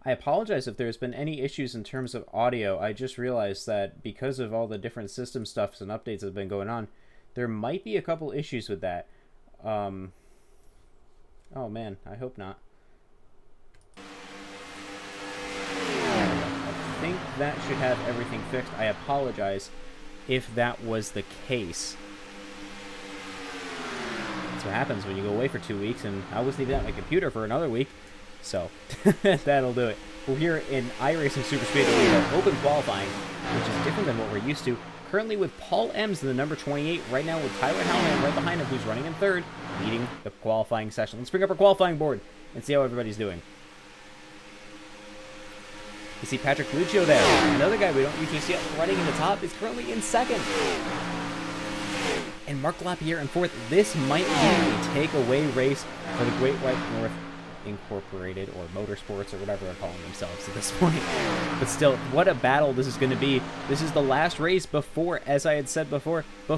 I apologize if there's been any issues in terms of audio. I just realized that because of all the different system stuffs and updates that have been going on, there might be a couple issues with that. Oh man, I hope not. I think that should have everything fixed. I apologize if that was the case. That's what happens when you go away for 2 weeks, and I wasn't even at my computer for another week. So, that'll do it. Well, here in iRacing Super Speedway, we have open qualifying, which is different than what we're used to. Currently with Paul Ems in the number 28, right now with Tyler Hallahan right behind him, who's running in third, leading the qualifying session. Let's bring up our qualifying board and see how everybody's doing. You see Patrick Lucio there. Another guy we don't usually see running in the top is currently in second. And Mark Lapierre in fourth. This might be a takeaway race for the Great White North Incorporated, or Motorsports, or whatever they're calling themselves at this point. But still, what a battle this is going to be. This is the last race before, as I had said before the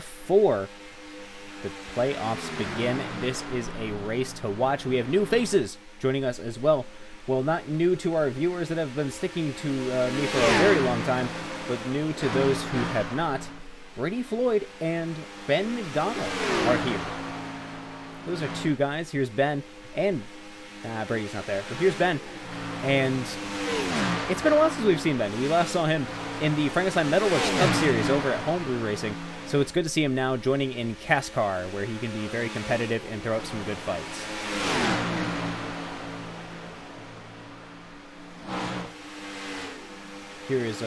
playoffs begin. This is a race to watch. We have new faces joining us as well. Well, not new to our viewers that have been sticking to me for a very long time, but new to those who have not. Brady Floyd and Ben Mcdonald are here. Those are two guys. Here's Ben and... Brady's not there. But here's Ben. And it's been a while since we've seen Ben. We last saw him in the Frankenstein Metalworks Cup Series over at Homebrew Racing. So it's good to see him now joining in CASCAR, where he can be very competitive and throw up some good fights. Here is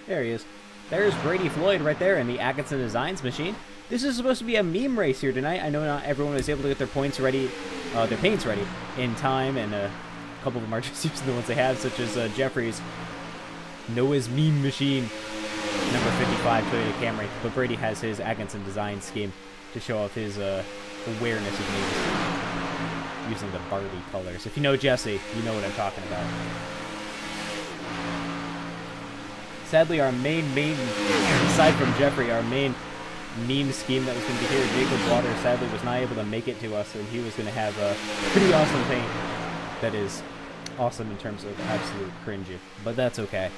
there he is. There's Brady Floyd right there in the Atkinson Designs machine. This is supposed to be a meme race here tonight. I know not everyone was able to get their points ready, their paints ready in time, and a couple of them are just using the ones they have, such as Jeffrey's Noah's Meme Machine, number 55 Toyota Camry. But Brady has his Atkinson Design scheme to show off his awareness of memes using the Barbie colors. If you know Jesse, you know what I'm talking about. Sadly, our main, aside from Jeffrey, our main meme scheme that was going to be here, Jacob Waters, sadly was not able to make it to us, and he was going to have a pretty awesome paint that is awesome in terms of absolute cringy, but that's okay.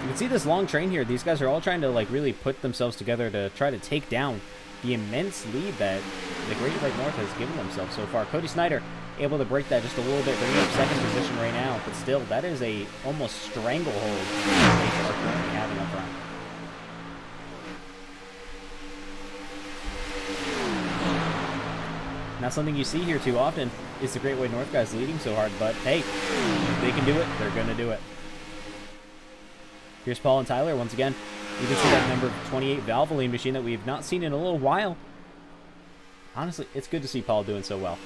You can see this long train here. These guys are all trying to like really put themselves together to try to take down the immense lead that the Great White North has given themselves so far. Cody Snyder able to break that just a little bit, bringing up second position right now, but still, that is a almost stranglehold they are currently having up front. Not something you see here too often is the Great White North guys leading so hard, but hey, if they can do it, they're going to do it. Here's Paul and Tyler once again. You can see that number 28 Valvoline machine that we have not seen in a little while. Honestly, it's good to see Paul doing so well.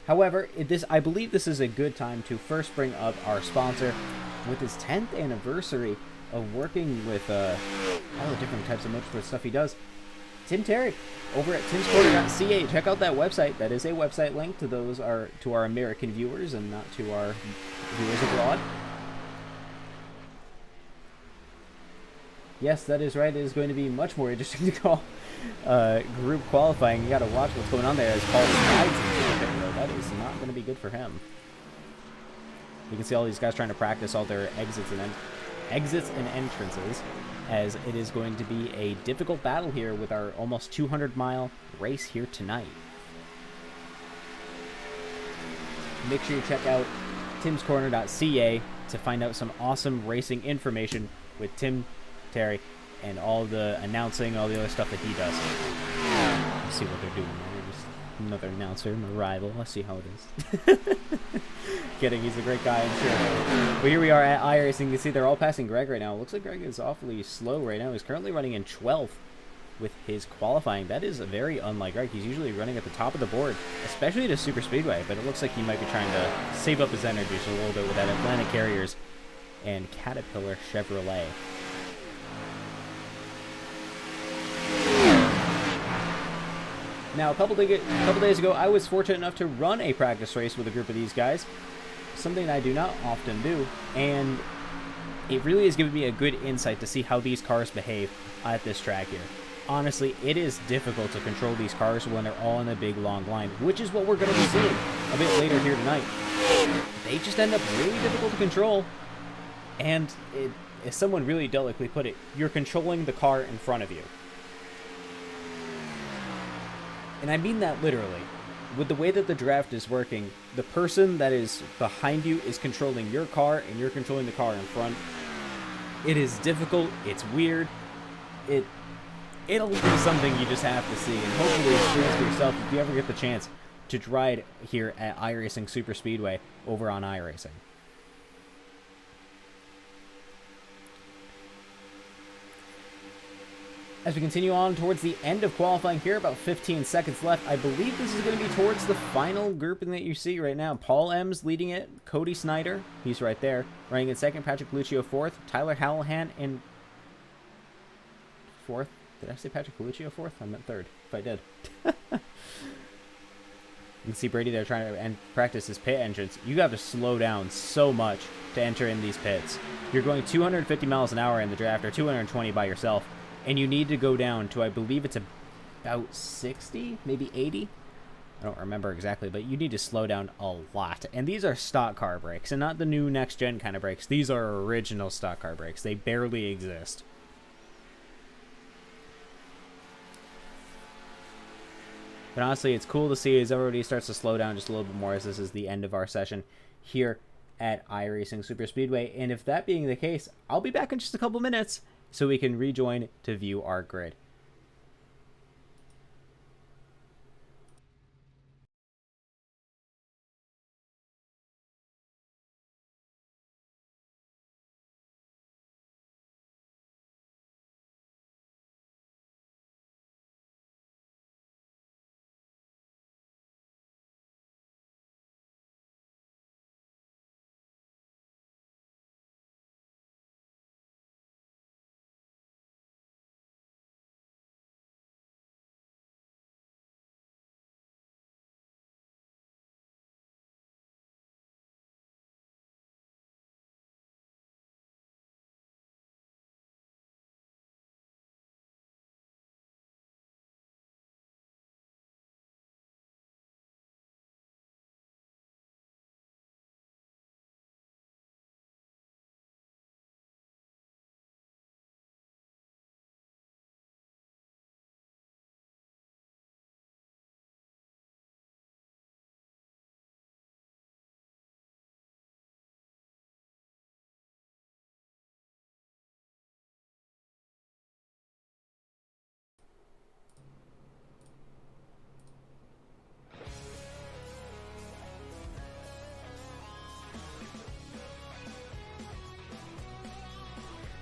However, I believe this is a good time to first bring up our sponsor with his 10th anniversary of working with all the different types of motorsport stuff he does. Tim Terry over at TIMSCORNER.ca. Check out that website. That is a website link to those to our American viewers and not to our viewers abroad. Yes, that is right. It is going to be much more interesting to call group qualifying. You got to watch what's going on there as Paul slides into the pit road. That is not going to be good for him. You can see all these guys trying to practice all their exits and entrances, as it is going to be a difficult battle here with our almost 200-mile race here tonight. Make sure you check out TIMSCORNER.ca to find out some awesome racing information with Tim Terry and all the announcing, all the other stuff that he does. Let's see what they're doing there. Just another announcer, my rival. Let's see how it is. Kidding, he's a great guy, I'm sure. But here we are at iRacing. You can see they're all passing Greg right now. It looks like Greg is awfully slow right now. He's currently running in 12th with his qualifying. That is very unlike Greg. He's usually running at the top of the board, especially at a Super Speedway, but it looks like he might be trying to save up his energy just a little bit with that Atlantic Carriers and Caterpillar Chevrolet. Now, a couple days ago, I was fortunate enough to run a practice race with a group of these guys, something I do not often do, and it really is giving me a good insight to see how these cars behave at this track here. Honestly, it is difficult to control these cars when they're all in a big long line, which is what we're going to be seeing a bit later here tonight. They just end up really difficult to control, and as someone really delicately put it, you're controlling the car in front of you. And I mean that literally. With the way that the draft is working, the person that is behind you is controlling your car, and you're controlling the car in front. It is difficult, it's weird, it'll be something you just have to see, and hopefully experience for yourself if you ever get the chance to ride here at iRacing Super Speedway over on iRacing. As we continue on towards the end of qualifying here, about 15 seconds left, I believe this is going to be towards the final grouping that you see right now. Paul M's leading it, Cody Snyder, he's right there, running in second, Patrick Lucio fourth, Tyler Hallahan in fourth. Did I say Patrick Lucio fourth? I meant third, if I did. You can see Brady there trying to practice his pit entrance. You have to slow down so much to enter in these pits. You're going 250 miles an hour in the draft, or 220 by yourself. And you need to go down to, I believe it's about 60, maybe 80. I don't remember exactly, but you need to slow down a lot. And these are stock car brakes, and not the new next-gen kind of brakes. These are original stock car brakes. They barely exist. But honestly, it's cool to see as everybody starts to slow down just a little bit more, as this is the end of our session here at iRacing Super Speedway. And if that being the case, I'll be back in just a couple minutes, so we can rejoin to view our grid.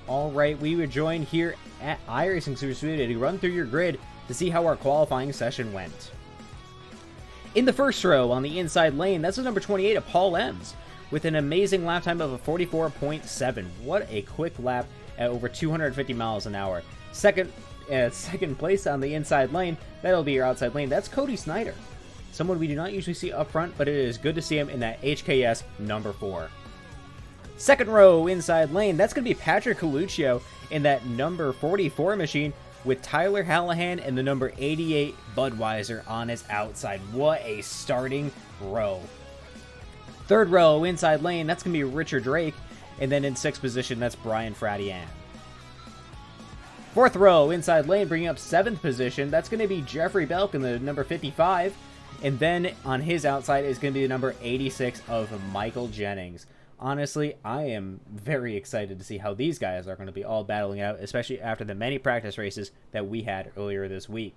All right, we were joined here at iRacing Super Speedway to run through your grid to see how our qualifying session went. In the first row on the inside lane, that's the number 28 of Paul M's with an amazing lap time of a 44.7. What a quick lap at over 250 miles an hour. Second place on the inside lane, that'll be your outside lane. That's Cody Snyder, someone we do not usually see up front, but it is good to see him in that HKS number 4. Second row inside lane, that's going to be Patrick Lucio in that number 44 machine with Tyler Hallahan and the number 88 Budweiser on his outside. What a starting row. Third row inside lane, that's going to be Richard Drake, and then in sixth position, that's Brian Fradian. Fourth row inside lane, bringing up seventh position, that's going to be Jeffrey Belk in the number 55, and then on his outside is going to be the number 86 of Michael Jennings. Honestly, I am very excited to see how these guys are going to be all battling out, especially after the many practice races that we had earlier this week.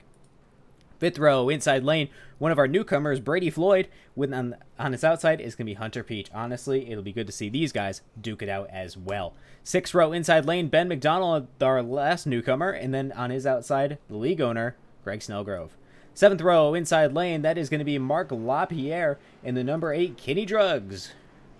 Fifth row inside lane, one of our newcomers, Brady Floyd, with on his outside is going to be Hunter Peach. Honestly, it'll be good to see these guys duke it out as well. Sixth row inside lane, Ben Mcdonald, our last newcomer, and then on his outside, the league owner, Greg Snellgrove. Seventh row inside lane, that is going to be Mark LaPierre in the number 8 Kitty Drugs.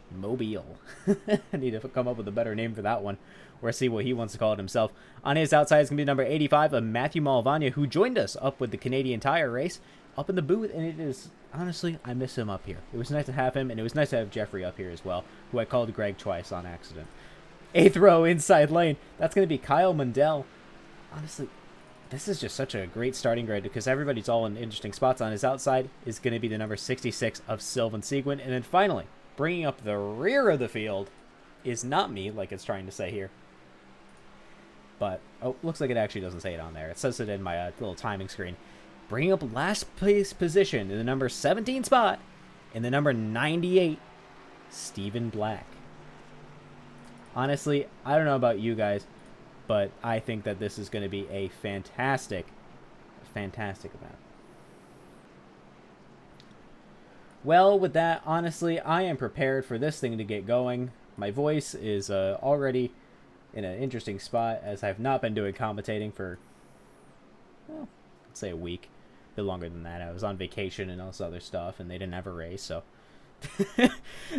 Mobile. I need to come up with a better name for that one, or see what he wants to call it himself. On his outside is going to be number 85 of Matthew Mullivanya, who joined us up with the Canadian Tire race up in the booth, and it is, honestly, I miss him up here. It was nice to have him, and it was nice to have Jeffrey up here as well, who I called Greg twice on accident. 8th row inside lane. That's going to be Kyle Mundell. Honestly, this is just such a great starting grid because everybody's all in interesting spots. On his outside is going to be the number 66 of Sylvan Seguin. And then finally, bringing up the rear of the field is not me, like it's trying to say here. But, oh, looks like it actually doesn't say it on there. It says it in my little timing screen. Bringing up last place position in the number 17 spot in the number 98, Stephen Black. Honestly, I don't know about you guys, but I think that this is going to be a fantastic event. Well, with that, honestly, I am prepared for this thing to get going. My voice is already in an interesting spot, as I've not been doing commentating for, well, let's say a week. A bit longer than that. I was on vacation and all this other stuff, and they didn't have a race, so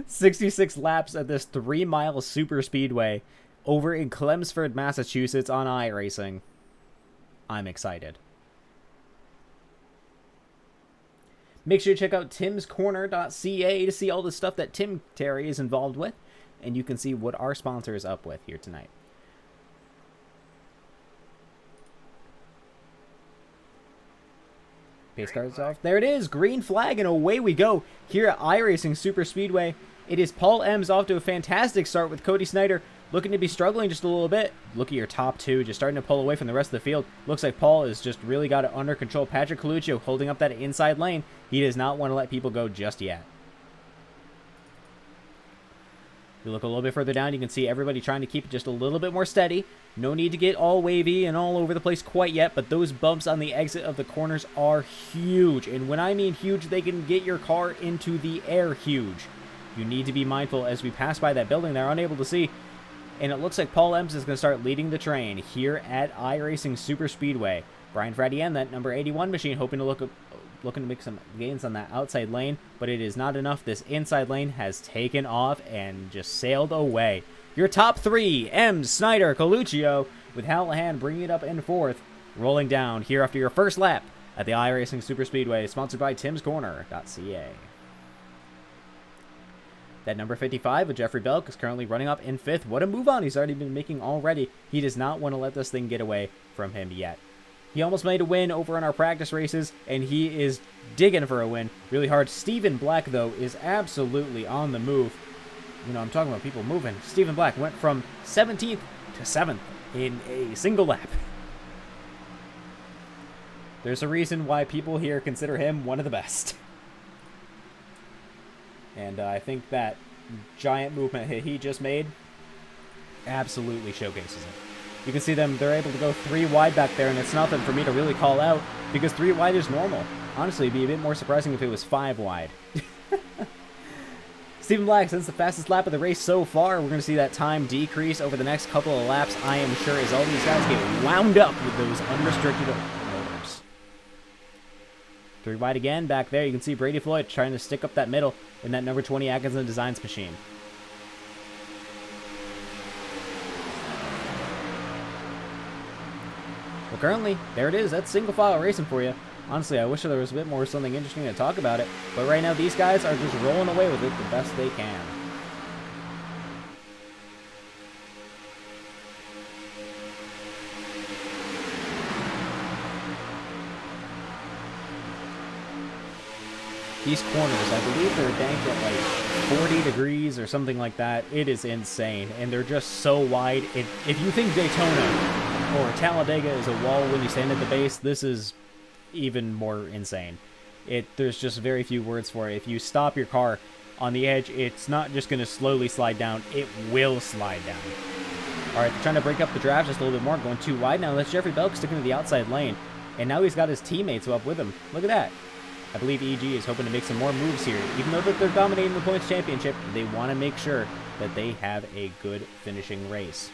66 laps at this 3-mile super speedway over in Chelmsford, Massachusetts on iRacing. I'm excited. Make sure to check out TIMSCORNER.ca to see all the stuff that Tim Terry is involved with, and you can see what our sponsor is up with here tonight. Pace cards off. There it is. Green flag, and away we go here at iRacing Super Speedway. It is Paul M's off to a fantastic start with Cody Snyder looking to be struggling just a little bit. Look at your top two, just starting to pull away from the rest of the field. Looks like Paul has just really got it under control. Patrick Coluccio holding up that inside lane. He does not want to let people go just yet. If you look a little bit further down, you can see everybody trying to keep it just a little bit more steady. No need to get all wavy and all over the place quite yet, but those bumps on the exit of the corners are huge. And when I mean huge, they can get your car into the air huge. You need to be mindful as we pass by that building they're unable to see. And it looks like Paul Ems is going to start leading the train here at iRacing Super Speedway. Brian Fradienne, that number 81 machine, hoping to looking to make some gains on that outside lane, but it is not enough. This inside lane has taken off and just sailed away. Your top three, Ems, Snyder, Coluccio, with Hallahan bringing it up in fourth, rolling down here after your first lap at the iRacing Super Speedway, sponsored by TIMSCORNER.ca. That number 55 with Jeffrey Belk is currently running up in fifth. What a move on he's already been making already. He does not want to let this thing get away from him yet. He almost made a win over in our practice races, and he is digging for a win really hard. Stephen Black, though, is absolutely on the move. You know, I'm talking about people moving. Stephen Black went from 17th to 7th in a single lap. There's a reason why people here consider him one of the best. And I think that giant movement he just made absolutely showcases it. You can see them, they're able to go 3 wide back there, and it's nothing for me to really call out because 3 wide is normal. Honestly, it'd be a bit more surprising if it was 5 wide. Stephen Black, since the fastest lap of the race so far, we're going to see that time decrease over the next couple of laps, I am sure, as all these guys get wound up with those unrestricted motors. 3 wide again back there. You can see Brady Floyd trying to stick up that middle in that number 20 Atkinson Designs machine. Well, currently, there it is. That's single file racing for you. Honestly, I wish there was a bit more something interesting to talk about it, but right now these guys are just rolling away with it the best they can. These corners, I believe they're banked at like 40 degrees or something like that. It is insane, and they're just so wide. If you think Daytona or Talladega is a wall when you stand at the base, this is even more insane. There's just very few words for it. If you stop your car on the edge, it's not just going to slowly slide down, it will slide down. Alright, trying to break up the draft just a little bit more, going too wide now. That's Jeffrey Belk sticking to the outside lane, and now he's got his teammates up with him. Look at that. I believe EG is hoping to make some more moves here. Even though that they're dominating the points championship, they want to make sure that they have a good finishing race.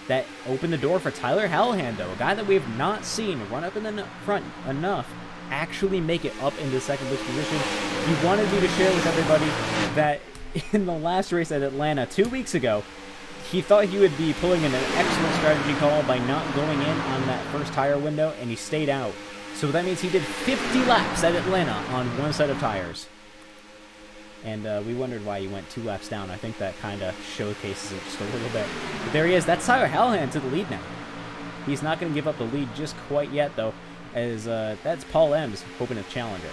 That opened the door for Tyler Halhando, a guy that we have not seen run up in the front enough, actually make it up into second place position. He wanted me to share with everybody that in the last race at Atlanta 2 weeks ago, he thought he would be pulling in an excellent strategy call by not going in on that first tire window, and he stayed out. So that means he did 50 laps at Atlanta on one set of tires. And we wondered why he went 2 laps down. I think that kind of showcases it just a little bit. But there he is. That's Tyler Hallahan to the lead now. He's not going to give up the lead just quite yet, though, as that's Paul Ems hoping to challenge it.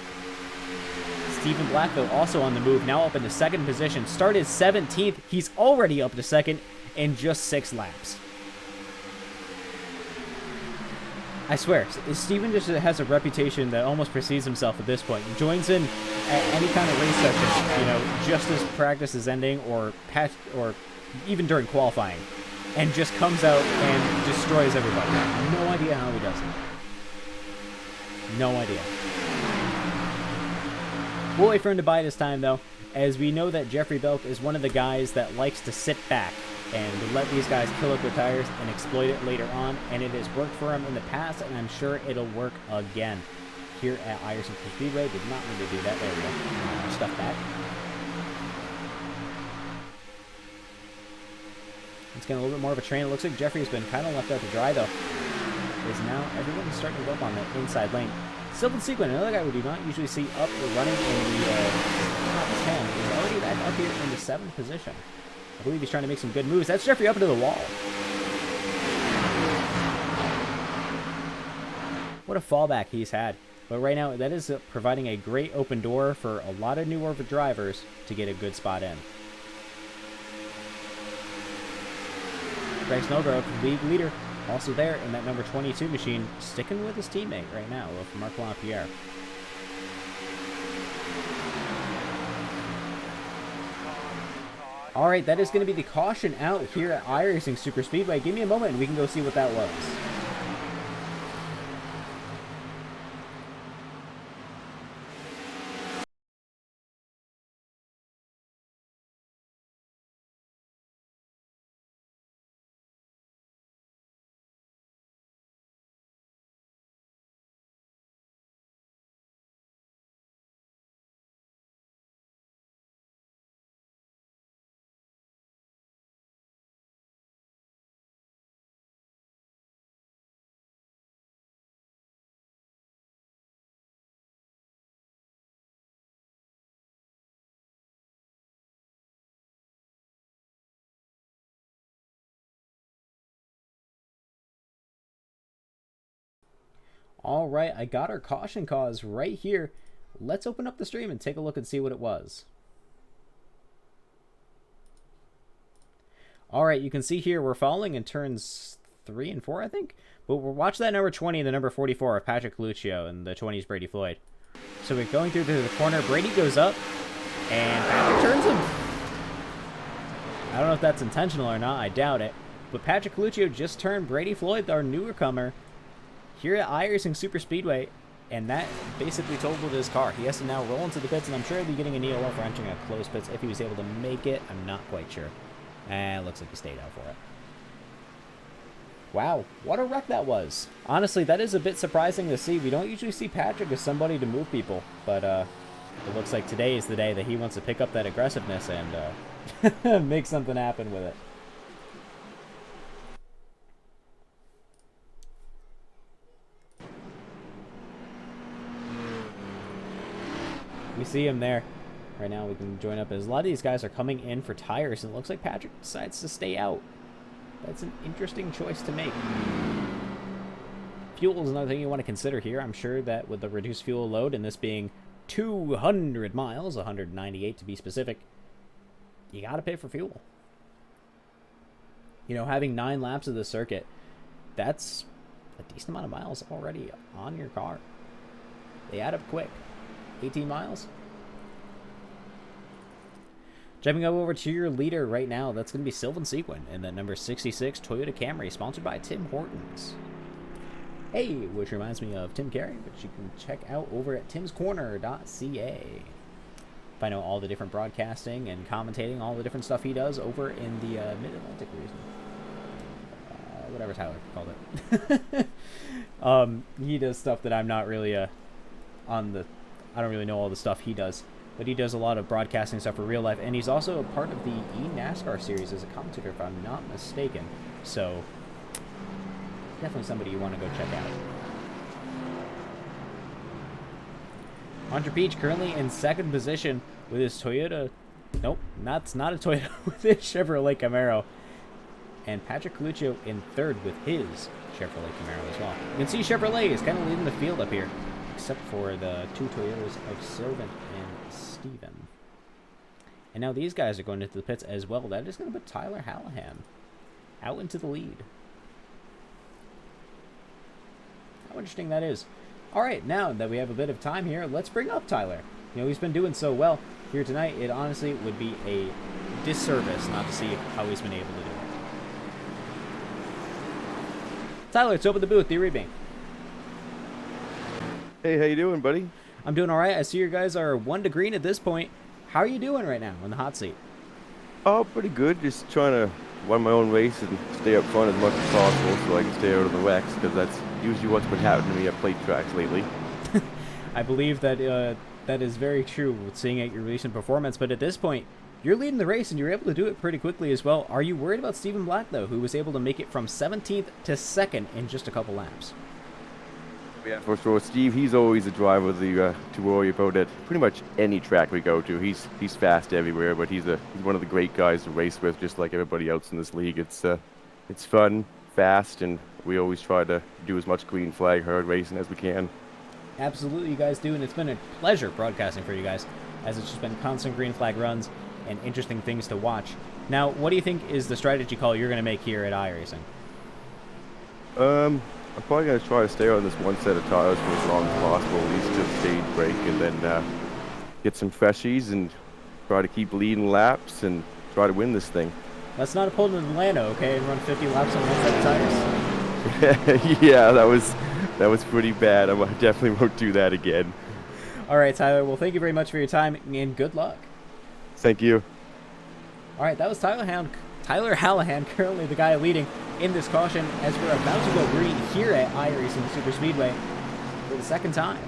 Stephen Black, though, also on the move, now up into 2nd position. Started 17th. He's already up to 2nd in just 6 laps. I swear, Steven just has a reputation that almost precedes himself at this point. He joins in at any kind of race session, you know, just as practice is ending or even during qualifying, and just comes out and destroys everybody. No idea how he does it. No idea. We'll wait for him to buy this time, though, as we know that Jeffrey Belk is one of the guys that likes to sit back and let these guys kill up their tires and exploit it later on, and it has worked for him in the past, and I'm sure it'll work again here at iRacing Speedway. Did not mean to do that. There we go. Stuff back. It's getting a little bit more of a train. It looks like Jeffrey's been kind of left out to dry, though, is now everyone's starting to go up on the inside lane. Sylvan Sequin, another guy we do not usually see up or running in the top 10, is already back up here in the 7th position. I believe he's trying to make some good moves. That's Jeffrey up into the wall. What a fallback he's had. But right now, that is providing a great open door for a lot of newer drivers to get a good spot in. Greg Snowgrove, league leader, also there in that number 22 machine, sticking with his teammate right now, with Marc Lampierre. All right, that is going to be the caution out here at iRacing Super Speedway. Give me a moment and we can go see what that was. All right, I got our caution cause right here. Let's open up the stream and take a look and see what it was. All right, you can see here we're following in turns 3 and 4, I think. But we'll watch that number 20 and the number 44 of Patrick Coluccio, and the 20 is Brady Floyd. So we're going through to the corner. Brady goes up, and Patrick turns him. I don't know if that's intentional or not. I doubt it. But Patrick Coluccio just turned Brady Floyd, our newcomer, here at iRacing Super Speedway, and that basically totaled his car. He has to now roll into the pits, and I'm sure he'll be getting a NEOL for entering a closed pits if he was able to make it. I'm not quite sure. It looks like he stayed out for it. Wow, what a wreck that was. Honestly, that is a bit surprising to see. We don't usually see Patrick as somebody to move people, but it looks like today is the day that he wants to pick up that aggressiveness and make something happen with it. We see him there. Right now we can join up as a lot of these guys are coming in for tires, and it looks like Patrick decides to stay out. That's an interesting choice to make. Fuel is another thing you want to consider here. I'm sure that with the reduced fuel load and this being 200 miles, 198 to be specific, you got to pay for fuel. You know, having 9 laps of the circuit, that's a decent amount of miles already on your car. They add up quick. 18 miles. Jumping over to your leader right now, that's going to be Sylvan Sequin in that number 66 Toyota Camry, sponsored by Tim Hortons. Hey, which reminds me of Tim Carey, which you can check out over at timscorner.ca. Find out all the different broadcasting and commentating, all the different stuff he does over in the Mid-Atlantic region. Whatever Tyler called it. He does stuff that I'm not really on the... I don't really know all the stuff he does, but he does a lot of broadcasting stuff for real life, and he's also a part of the eNASCAR series as a commentator, if I'm not mistaken. So, definitely somebody you want to go check out. Hunter Beach currently in 2nd position, with his Toyota. Nope, that's not a Toyota. With his Chevrolet Camaro. And Patrick Coluccio in third with his Chevrolet Camaro as well. You can see Chevrolet is kind of leading the field up here, except for the two Toyotas of Sylvan and Steven. And now these guys are going into the pits as well. That is going to put Tyler Hallahan out into the lead. How interesting that is. All right, now that we have a bit of time here, let's bring up Tyler. You know, he's been doing so well here tonight. It honestly would be a disservice not to see how he's been able to do it. Tyler, let's open the booth. Do you read me? Hey, how you doing, buddy? I'm doing all right. I see you guys are 1 to green at this point. How are you doing right now in the hot seat? Oh, pretty good. Just trying to run my own race and stay up front as much as possible so I can stay out of the wrecks, because that's usually what's been happening to me at plate tracks lately. I believe that that is very true with seeing at your recent performance, but at this point, you're leading the race and you're able to do it pretty quickly as well. Are you worried about Stephen Black, though, who was able to make it from 17th to 2nd in just a couple laps? Yeah, for sure. Steve, he's always a driver to worry about at pretty much any track we go to. He's fast everywhere, but he's one of the great guys to race with, just like everybody else in this league. It's fun, fast, and we always try to do as much green flag hard racing as we can. Absolutely, you guys do, and it's been a pleasure broadcasting for you guys, as it's just been constant green flag runs and interesting things to watch. Now, what do you think is the strategy call you're going to make here at iRacing? I'm probably going to try to stay on this one set of tires for as long as possible, at least to the stage break, and then get some freshies and try to keep leading laps and try to win this thing. Let's not pull to Atlanta, okay, and run 50 laps on one set of tires. Yeah, that was pretty bad. I definitely won't do that again. All right, Tyler. Well, thank you very much for your time, and good luck. Thank you. All right, that was Tyler Hallahan, currently the guy leading in this caution as we're about to go green here at iRacing Super Speedway for the second time.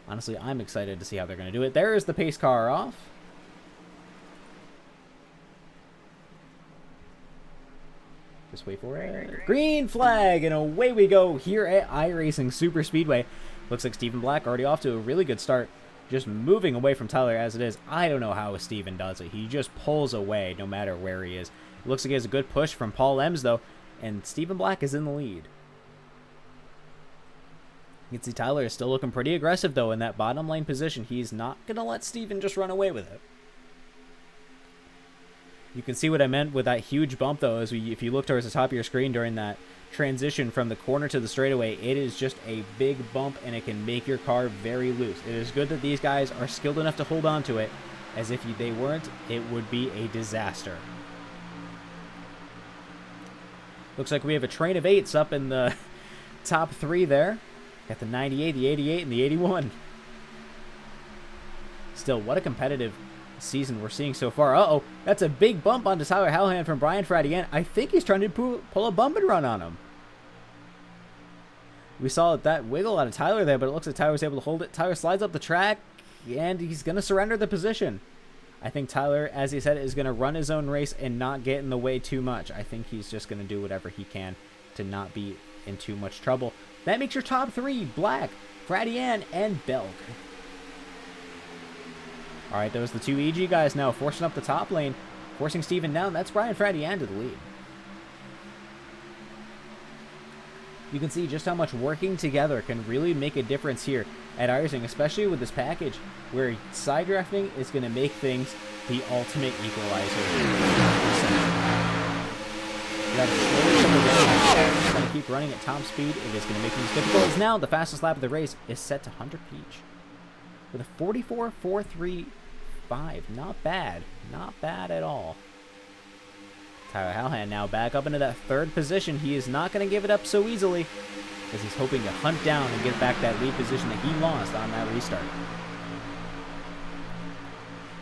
Honestly, I'm excited to see how they're going to do it. There is the pace car off. Just wait for it. Green flag, and away we go here at iRacing Super Speedway. Looks like Stephen Black already off to a really good start. Just moving away from Tyler as it is. I don't know how Steven does it. He just pulls away no matter where he is. It looks like he has a good push from Paul Ems, though, and Stephen Black is in the lead. You can see Tyler is still looking pretty aggressive, though, in that bottom lane position. He's not going to let Steven just run away with it. You can see what I meant with that huge bump, though, as if you look towards the top of your screen during that transition from the corner to the straightaway, it is just a big bump, and it can make your car very loose. It is good that these guys are skilled enough to hold on to it, as if they weren't, it would be a disaster. Looks like we have a train of 8s up in the top 3 there. Got the 98, the 88, and the 81. Still, what a competitive season we're seeing so far. Uh-oh, that's a big bump onto Tyler Halhand from Brian Fradian. I think he's trying to pull a bump and run on him. We saw that wiggle out of Tyler there, but it looks like Tyler was able to hold it. Tyler slides up the track, and he's going to surrender the position. I think Tyler, as he said, is going to run his own race and not get in the way too much. I think he's just going to do whatever he can to not be in too much trouble. That makes your top 3 Black, Fradian, and Belk. All right, those are the 2 EG guys now forcing up the top lane, forcing Steven down. That's Brian Fradian to the lead. You can see just how much working together can really make a difference here at iRacing, especially with this package where side drafting is going to make things the ultimate equalizer. You got to slow some of the It's going to keep running at top speed. It is going to make things difficult. As now the fastest lap of the race is set to Hunter Peach with a 44.435. Not bad. Not bad at all. Tyler Halhand now back up into that 3rd position. He is not going to give it up so easily, as he's hoping to hunt down and get back that lead position that he lost on that restart.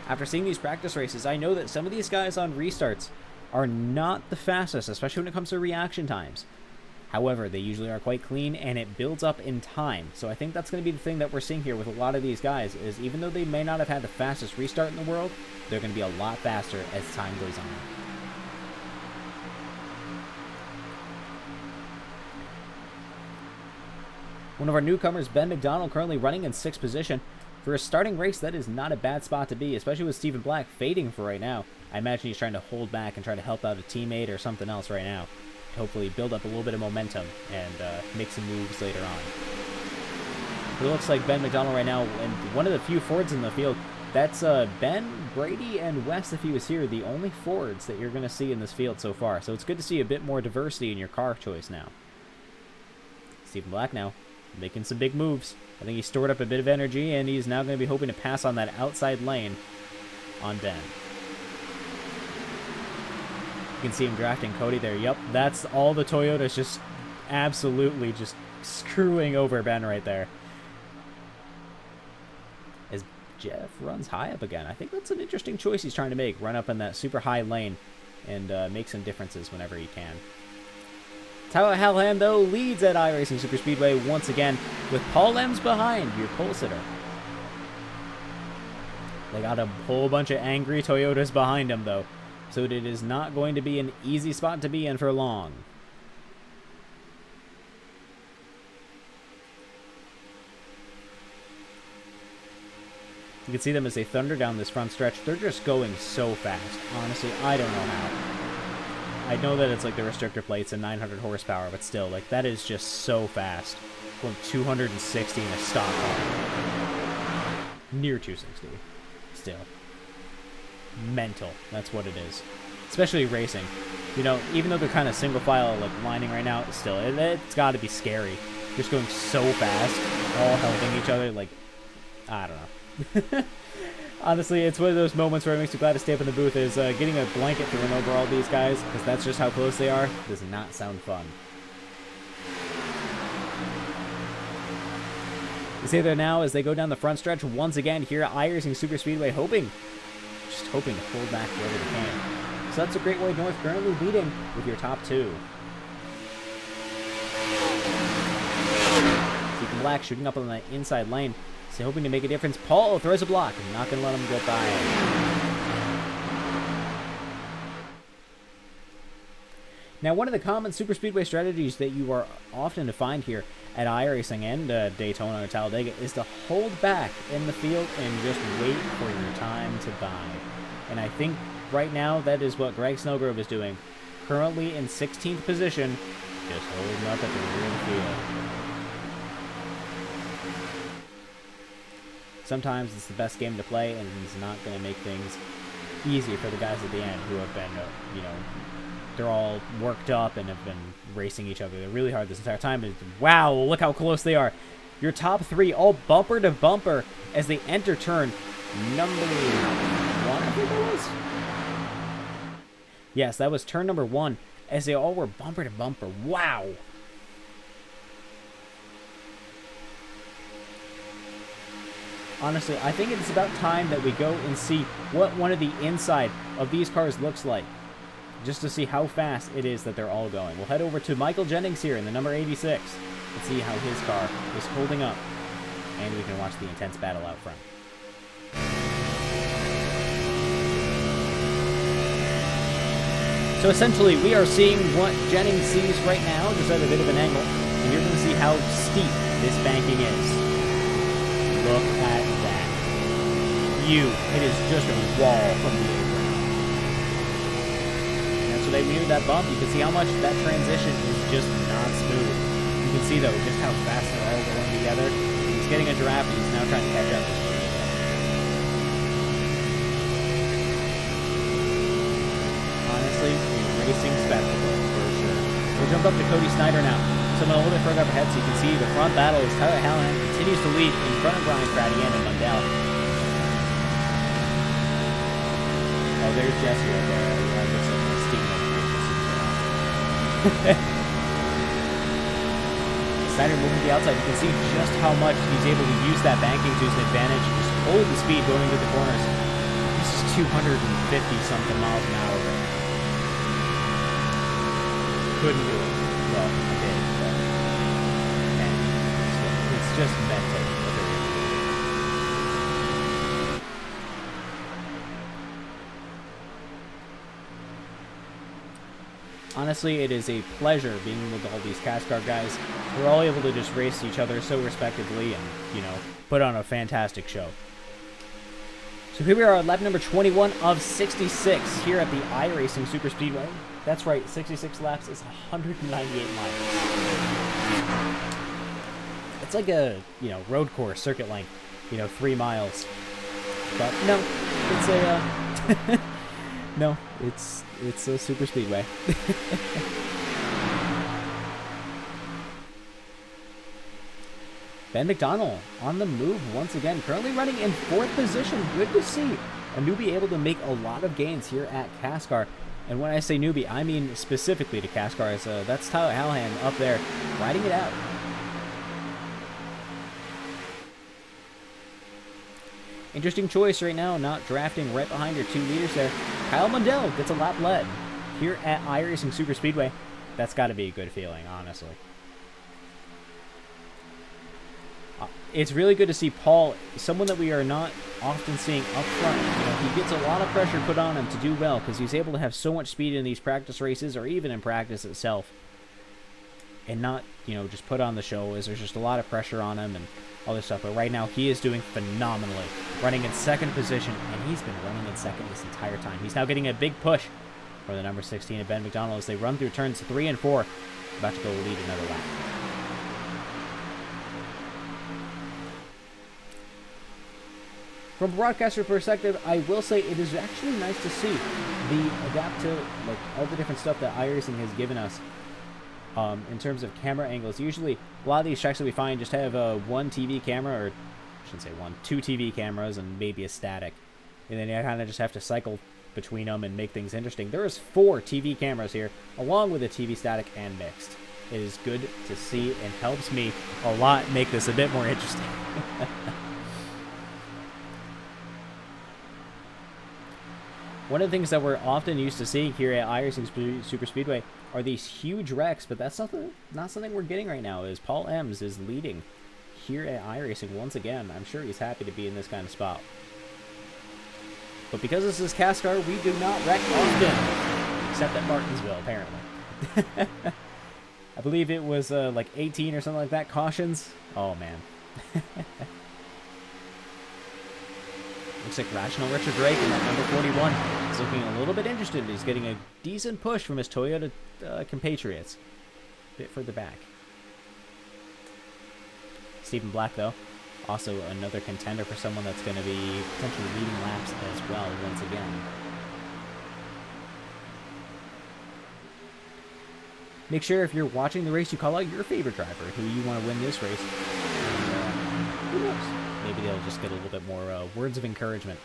After seeing these practice races, I know that some of these guys on restarts are not the fastest, especially when it comes to reaction times. However, they usually are quite clean, and it builds up in time. So I think that's going to be the thing that we're seeing here with a lot of these guys, is even though they may not have had the fastest restart in the world, they're going to be a lot faster as time goes on. One of our newcomers, Ben Mcdonald, currently running in 6th position. For a starting race, that is not a bad spot to be, especially with Stephen Black fading for right now. I imagine he's trying to hold back and try to help out a teammate or something else right now. Hopefully build up a little bit of momentum and make some moves later on. It looks like Ben Mcdonald right now, and one of the few Fords in the field. That's Ben, Brady, and West, if he was here, the only Fords that you're going to see in this field so far. So it's good to see a bit more diversity in your car choice now. Stephen Black now making some big moves. I think he stored up a bit of energy, and he's now going to be hoping to pass on that outside lane on Ben. You can see him drafting Cody there. Yep, that's all the Toyotas just absolutely just screwing over Ben right there. As Jeff runs high up again. I think that's an interesting choice he's trying to make. Run up in that super high lane and make some differences whenever he can. Halhando leads at iRacing Super Speedway once again with Paul Ems behind, your pole sitter. They got a whole bunch of angry Toyotas behind him, though, so it is not going to be an easy spot to be in for long. You can see them as they thunder down this front stretch. They're just going so fast. Honestly, I don't know how. I know that it's like the restrictor plates and 900 horsepower, but still, like, that is just so fast. Going 260 in a stock car. Near 260. Still. Mental. That's what it is. Especially racing. You know, even though they're kind of single file, like, lining right now, still, it's got to be scary. Just going so fast, all helping each other, like, I don't know. Honestly, it's one of those moments where it makes me glad to stay up in the booth is getting a blanket thrown over all these guys, because that's just how close they are. Does not sound fun. You see there now as they go down the front stretch once again here at iRacing Super Speedway, just hoping to pull back wherever they can. So that's a Great White North currently leading with your top two. Stephen Black shooting up on the inside lane. So hoping to make a difference. Paul throws a block and not going to let him get by. Now, one of the common super speedway strategies that you are often to find here at iRacing and Daytona or Talladega is to hold back in the field and just wait for your time to buy. And I think right now that is what Greg Snellgrove is doing. Currently in 16th position, just holding up at the rear of the field. Sometimes it's the best game to play, and it's not going to make things easier for the guys at the end who have been, you know, they're all worked up and have been racing each other. They're really hard this entire time. And wow, look how close they are. Your top three all bumper to bumper as they enter turn number 1, I think that was. Yes, that was turn number 1 as they all were bumper to bumper. Wow. Honestly, I think it's about time that we go and see what one of the inside of these cars looks like, just to see how fast it is that they're all going. We'll head over to Michael Jennings here in the number 86 and see how his car is holding up, and we can watch the intense battle out front. So essentially, we are seeing what Jennings sees right now, just at a bit of an angle, and you're going to see how steep this banking is. Look at that. It is just a wall from the apron. And so they near that bump. You can see how much that transition is just not smooth. You can see, though, just how fast they're all going together. He's getting a giraffe, and he's now trying to catch up. Honestly, a racing spectacle, for sure. We'll jump up to Cody Snyder now. Someone a little bit further up ahead, so you can see the front battle is Tyler Hallahan continues to lead in front of Brian Pratty and Mundell. Oh, there's Jesse right there. Looks like a steam Snyder moving to the outside. You can see just how much he's able to use that banking to his advantage and just hold the speed going into the corners. This is 250-something miles an hour. Couldn't do it. Well, I did, but it's just mental. Honestly, it is a pleasure being with all these CASCAR guys. We're all able to just race each other so respectively and, you know, put on a fantastic show. So here we are at lap number 21 of 66 here at the iRacing Super Speedway. That's right, 66 laps is 198 miles. It's like a, you know, road course, circuit length, you know, 3 miles. But no, it's a, no, it's a super speedway. Ben Mcdonald on the move once again, currently running in 4th position. Good to see a newbie able to make a lot of gains here at CASCAR. And when I say newbie, I mean specifically to CASCAR. As, that's Tyler Hallahan up there riding it out. Interesting choice right now, not drafting right behind your 2 leaders there. Kyle Mundell gets a lap led here at iRacing Super Speedway. That's got to be a good feeling, honestly. It's really good to see Paul, someone that we are not often seeing up front. You know, he gets a lot of pressure put on him to do well because he's able to have so much speed in these practice races or even in practice itself. And not, you know, just put on the show as there's just a lot of pressure on him and all this stuff. But right now he is doing phenomenally, running in 2nd position, and he's been running in 2nd this entire time. He's now getting a big push for the number 16 of Ben Mcdonald as they run through turns 3 and 4. About to go lead another lap. From a broadcaster perspective, I will say it is actually nice to see the adapt to like all the different stuff that iRacing has given us in terms of camera angles. Usually, a lot of these tracks that we find just have one TV camera, or I shouldn't say one, 2 TV cameras and maybe a static, and then you kind of just have to cycle between them and make things interesting. There is 4 TV cameras here, along with a TV static and mixed. It is good to see and helps me a lot make this a bit more interesting. One of the things that we're often used to seeing here at iRacing Super Speedway are these huge wrecks, but that's not something we're getting right now. Is Paul Ems is leading here at iRacing once again. I'm sure he's happy to be in this kind of spot. But because this is CASCAR, we do not wreck often, except at Martinsville, apparently. I believe it was like 18 or something like that cautions. Oh man. Looks like Rational Richard Drake in that number 41 is looking a little bit interested. He's getting a decent push from his Toyota compatriots. A bit further back. Stephen Black, though, also another contender for someone that's going to be potentially leading laps as well once again. Make sure if you're watching the race, you call out your favorite driver who you want to win this race. And, who knows? Maybe they'll just get a little bit more words of encouragement.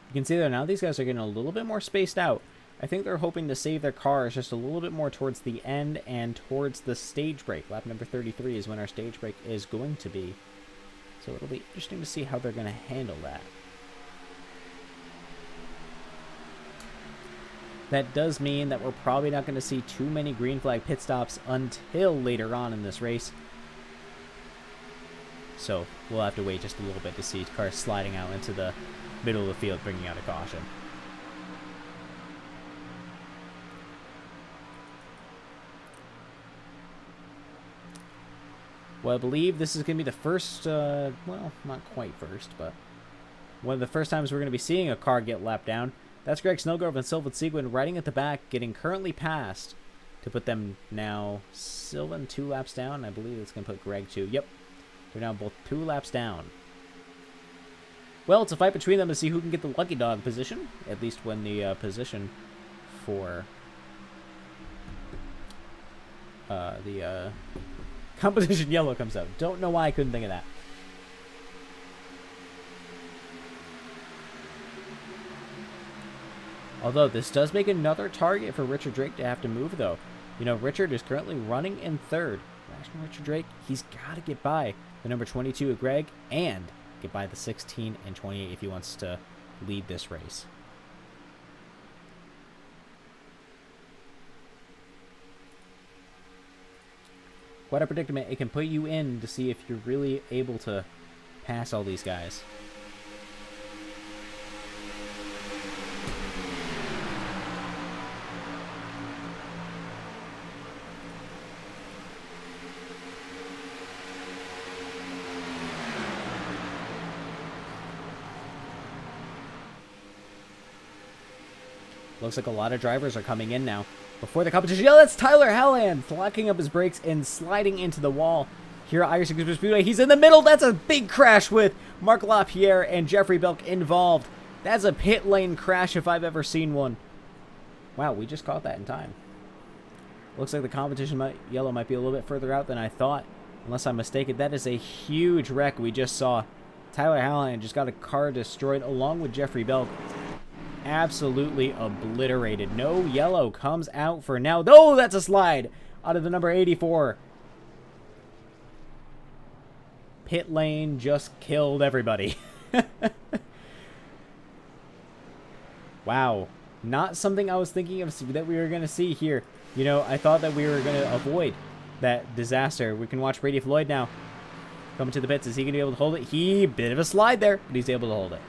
You can see there now these guys are getting a little bit more spaced out. I think they're hoping to save their cars just a little bit more towards the end and towards the stage break. Lap number 33 is when our stage break is going to be. So it'll be interesting to see how they're going to handle that. That does mean that we're probably not going to see too many green flag pit stops until later on in this race. So we'll have to wait just a little bit to see cars sliding out into the middle of the field, bringing out a caution. Well, I believe this is going to be the first, well, not quite first, but one of the first times we're going to be seeing a car get lapped down. That's Greg Snellgrove and Sylvan Seguin riding at the back, getting currently passed to put them now Sylvan 2 laps down. I believe it's going to put Greg 2. Yep, they're now both 2 laps down. Well, it's a fight between them to see who can get the lucky dog position, at least when the position for the competition yellow comes out. Don't know why I couldn't think of that. Although this does make another target for Richard Drake to have to move, though. You know, Richard is currently running in 3rd. Rational Richard Drake, he's got to get by the number 22 of Greg and get by the 16 and 28 if he wants to lead this race. quite a predicament it can put you in to see if you're really able to pass all these guys. Looks like a lot of drivers are coming in now. Before the competition, yeah, that's Tyler Hallahan locking up his brakes and sliding into the wall here at iRacing Super Speedway. He's in the middle. That's a big crash with Mark LaPierre and Jeffrey Belk involved. That's a pit lane crash if I've ever seen one. Wow, we just caught that in time. Looks like the competition yellow might be a little bit further out than I thought, unless I'm mistaken. That is a huge wreck we just saw. Tyler Hallahan just got a car destroyed along with Jeffrey Belk. Absolutely obliterated. No yellow comes out for now. Oh, that's a slide out of the number 84. Pit lane just killed everybody. Wow. Not something I was thinking of that we were going to see here. You know, I thought that we were going to avoid that disaster. We can watch Brady Floyd now coming to the pits. Is he going to be able to hold it? Bit of a slide there, but he's able to hold it.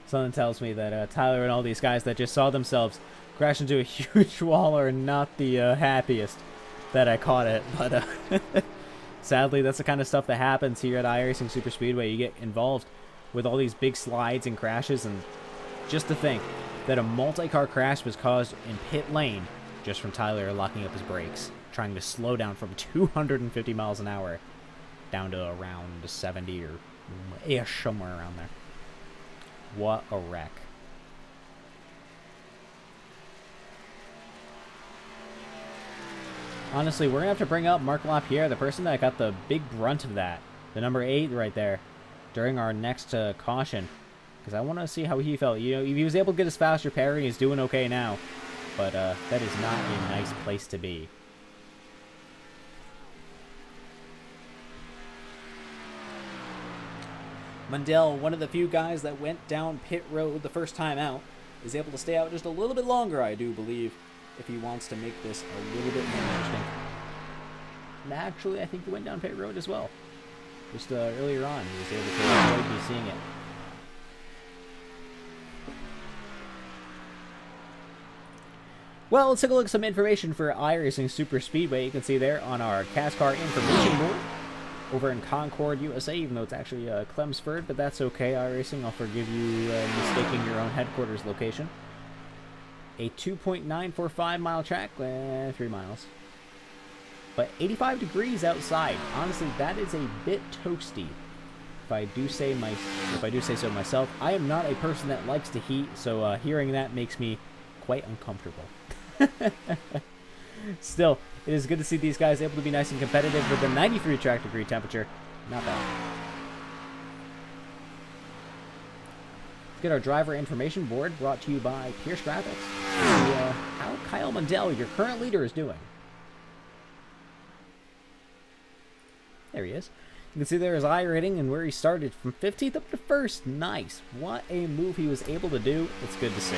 Something tells me that Tyler and all these guys that just saw themselves crash into a huge wall are not the happiest that I caught it. But sadly, that's the kind of stuff that happens here at iRacing Super Speedway. You get involved with all these big slides and crashes, and just to think that a multi-car crash was caused in pit lane just from Tyler locking up his brakes, trying to slow down from 250 miles an hour down to around 70 or ish, somewhere around there. What a wreck. Honestly, we're going to have to bring up Mark LaPierre, the person that got the big brunt of that. The number 8 right there. During our next caution. Because I want to see how he felt. You know, he was able to get his fast repair and he's doing okay now. But that is not a nice place to be. Mundell, one of the few guys that went down pit road the first time out, is able to stay out just a little bit longer, I do believe, if he wants to make this a little bit more interesting. And actually, I think he went down pit road as well. Just earlier on, he was able to avoid me seeing it. Well, let's take a look at some information for iRacing Super Speedway. You can see there on our CASCAR information board over in Concord, USA, even though it's actually Clemsford, but that's okay. iRacing, I'll forgive you mistaking your own headquarters location. A 2.945 mile track, 3 miles. But 85 degrees outside. Honestly, that is a bit toasty. If I do say so myself, I am not a person that likes to heat, so hearing that makes me quite uncomfortable. Still, it is good to see these guys able to be nice and competitive with the 93 track degree temperature. Not bad. Let's get our driver information board brought to you by Pierce Graphics. See how Kyle Mundell, your current leader, is doing. There he is. You can see there his iRating and where he started from 15th up to 1st. Nice. What a move he was able to do. It's good to see.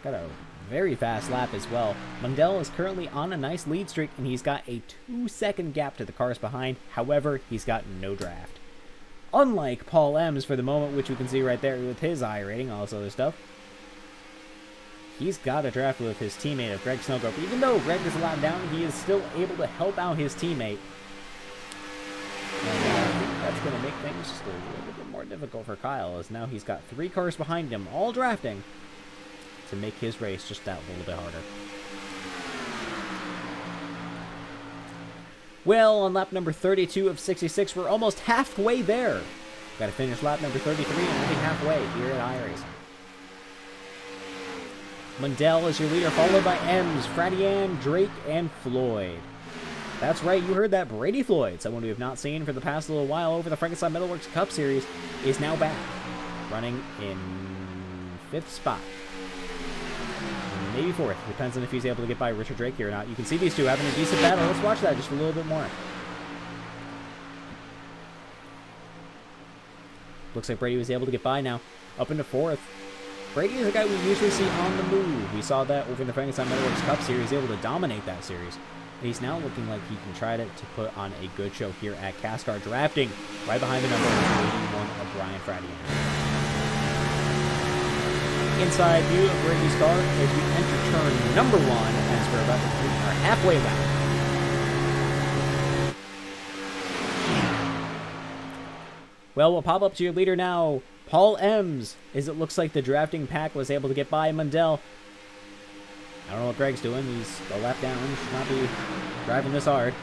Got a very fast lap as well. Mundell is currently on a nice lead streak, and he's got a 2-second gap to the cars behind. However, he's got no draft. Unlike Paul Ems for the moment, which we can see right there with his iRating, all this other stuff. He's got a draft with his teammate of Greg Snowgrove. Even though Greg is a lap down, he is still able to help out his teammate. And I think that's going to make things just a little bit more difficult for Kyle, as now he's got 3 cars behind him, all drafting, to make his race just that little bit harder. Well, on lap number 32 of 66, we're almost halfway there. Got to finish lap number 33 and we'll be halfway here at iRacing. Mundell is your leader, followed by Ems, Fradian, Drake, and Floyd. That's right, you heard that. Brady Floyd, someone we have not seen for the past little while over the Frankenstein Metalworks Cup Series, is now back, running in 5th spot. Maybe 4th. Depends on if he's able to get by Richard Drake here or not. You can see these two having a decent battle. Let's watch that just a little bit more. Looks like Brady was able to get by now. Up into 4th. Brady is a guy we usually see on the move. We saw that over in the Frankenstein Metalworks Cup Series, able to dominate that series. And he's now looking like he can try to put on a good show here at CASCAR, drafting right behind the number 81 of Brian Fradian. Inside view of Brady's car as we enter turn number 1 as we're about to complete our halfway lap. Well, we'll pop up to your leader now, Paul Ems, as it looks like the drafting pack was able to get by Mundell. I don't know what Greg's doing. He's a lap down. He should not be driving this hard.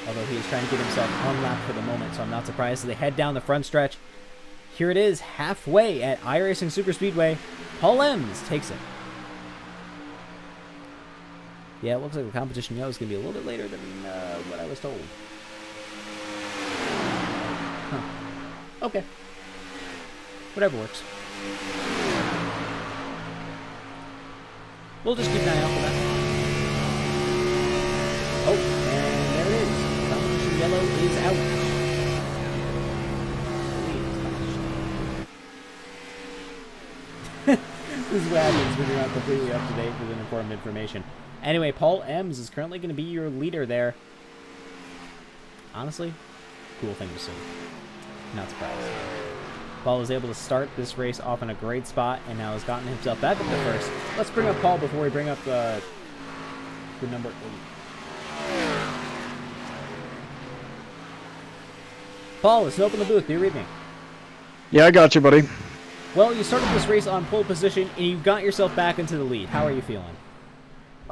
Although he is trying to get himself on lap for the moment, so I'm not surprised as they head down the front stretch. Here it is, halfway at iRacing Super Speedway. Paul Ems takes it. Yeah, it looks like the competition is going to be a little bit later than what I was told. Huh. Okay. Whatever works. We'll just keep an eye out for that. Oh, and there it is. Competition yellow is out. This is what happens when you're not completely up to date with important information. Anyway, Paul Ems is currently going to be your leader there. Honestly, cool thing to see. Not surprised. Paul was able to start this race off in a great spot and now has gotten himself back up to first. Let's bring up Paul before we bring up the number 8. Paul, it's open the booth. Do you read me? Yeah, I got you, buddy. Well, you started this race on pole position and you got yourself back into the lead. How are you feeling?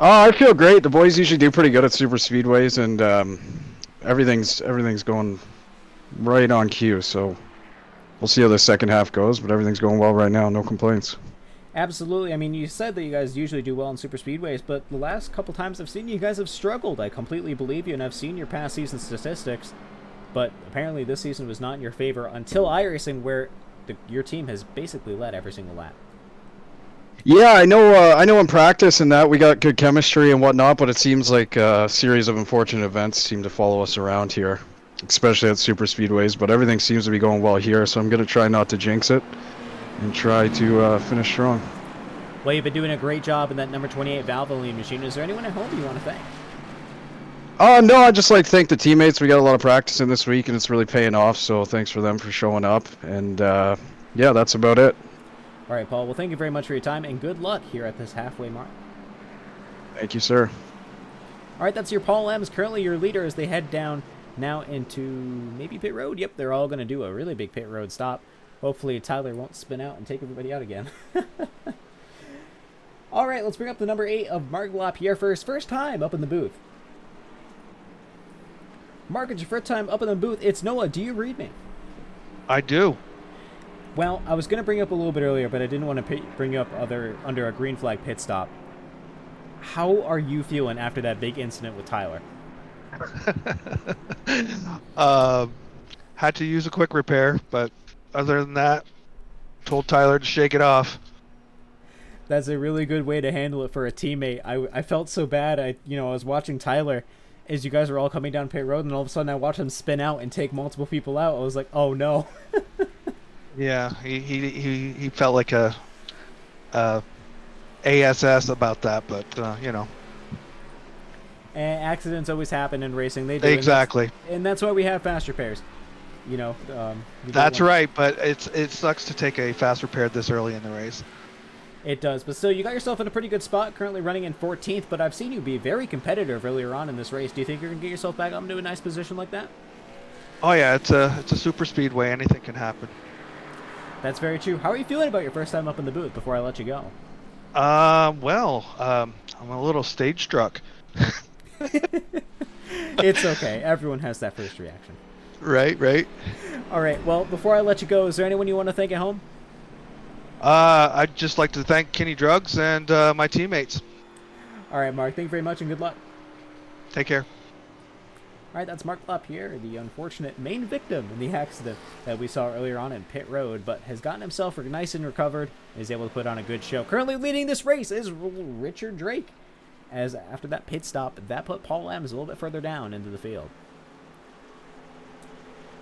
I feel great. The boys usually do pretty good at super speedways, and everything's going right on cue. So we'll see how the second half goes, but everything's going well right now. No complaints. Absolutely. I mean, you said that you guys usually do well in super speedways, but the last couple times I've seen you guys have struggled. I completely believe you, and I've seen your past season statistics, but apparently this season was not in your favor until iRacing, where your team has basically led every single lap. Yeah, I know in practice and that we got good chemistry and whatnot, but it seems like a series of unfortunate events seem to follow us around here, especially at super speedways, but everything seems to be going well here, so I'm going to try not to jinx it and try to finish strong. Well, you've been doing a great job in that number 28 Valvoline machine. Is there anyone at home you want to thank? No, I'd just like to thank the teammates. We got a lot of practice in this week, and it's really paying off, so thanks for them for showing up, and yeah, that's about it. All right, Paul. Well, thank you very much for your time, and good luck here at this halfway mark. Thank you, sir. All right, that's your Paul Ems, currently your leader as they head down now into maybe pit road. Yep, they're all going to do a really big pit road stop. Hopefully Tyler won't spin out and take everybody out again. All right, let's bring up the number 8 of Mark LaPierre first time up in the booth. Mark, it's your first time up in the booth. It's Noah. Do you read me? I do. Well, I was going to bring up a little bit earlier, but I didn't want to bring you up under a green flag pit stop. How are you feeling after that big incident with Tyler? Had to use a quick repair, but other than that, told Tyler to shake it off. That's a really good way to handle it for a teammate. I felt so bad. I was watching Tyler as you guys were all coming down pit road, and all of a sudden I watched him spin out and take multiple people out. I was like, oh no. Yeah, he felt like a ASS about that, but you know. And accidents always happen in racing. They do. Exactly. And that's why we have fast repairs. That's right, but it sucks to take a fast repair this early in the race. It does, but still, you got yourself in a pretty good spot, currently running in 14th, but I've seen you be very competitive earlier on in this race. Do you think you're going to get yourself back up into a nice position like that? Oh yeah, it's a super speedway. Anything can happen. That's very true. How are you feeling about your first time up in the booth before I let you go? I'm a little stage struck. It's okay. Everyone has that first reaction. Right. All right, well, before I let you go, is there anyone you want to thank at home? I'd just like to thank Kenny Drugs and my teammates. All right, Mark, thank you very much and good luck. Take care. All right, that's Mark LaPierre, the unfortunate main victim in the accident that we saw earlier on in pit road, but has gotten himself nice and recovered and is able to put on a good show. Currently leading this race is Richard Drake, as after that pit stop, that put Paul Ems a little bit further down into the field.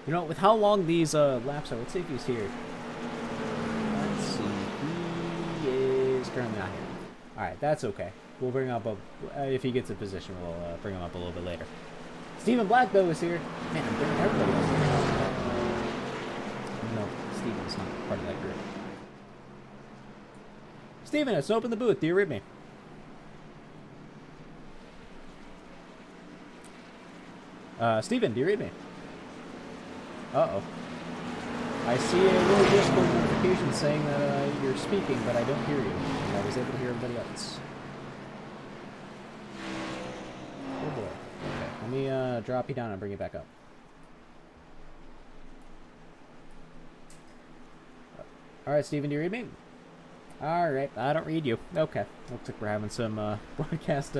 You know, with how long these laps are, let's see if he's here. Let's see. He is currently not here. Alright, that's okay. We'll bring up if he gets a position, we'll bring him up a little bit later. Stephen Black, though, is here. Man, I'm bringing everybody else here. No, Stephen's not part of that group. Stephen, it's open the booth. Do you read me? Stephen, do you read me? Uh-oh. I see a little Discord notification saying that you're speaking, but I don't hear you. And I was able to hear everybody else. Oh boy. Okay, let me drop you down and bring you back up. Alright, Steven, do you read me? Alright, I don't read you. Okay. Looks like we're having some broadcast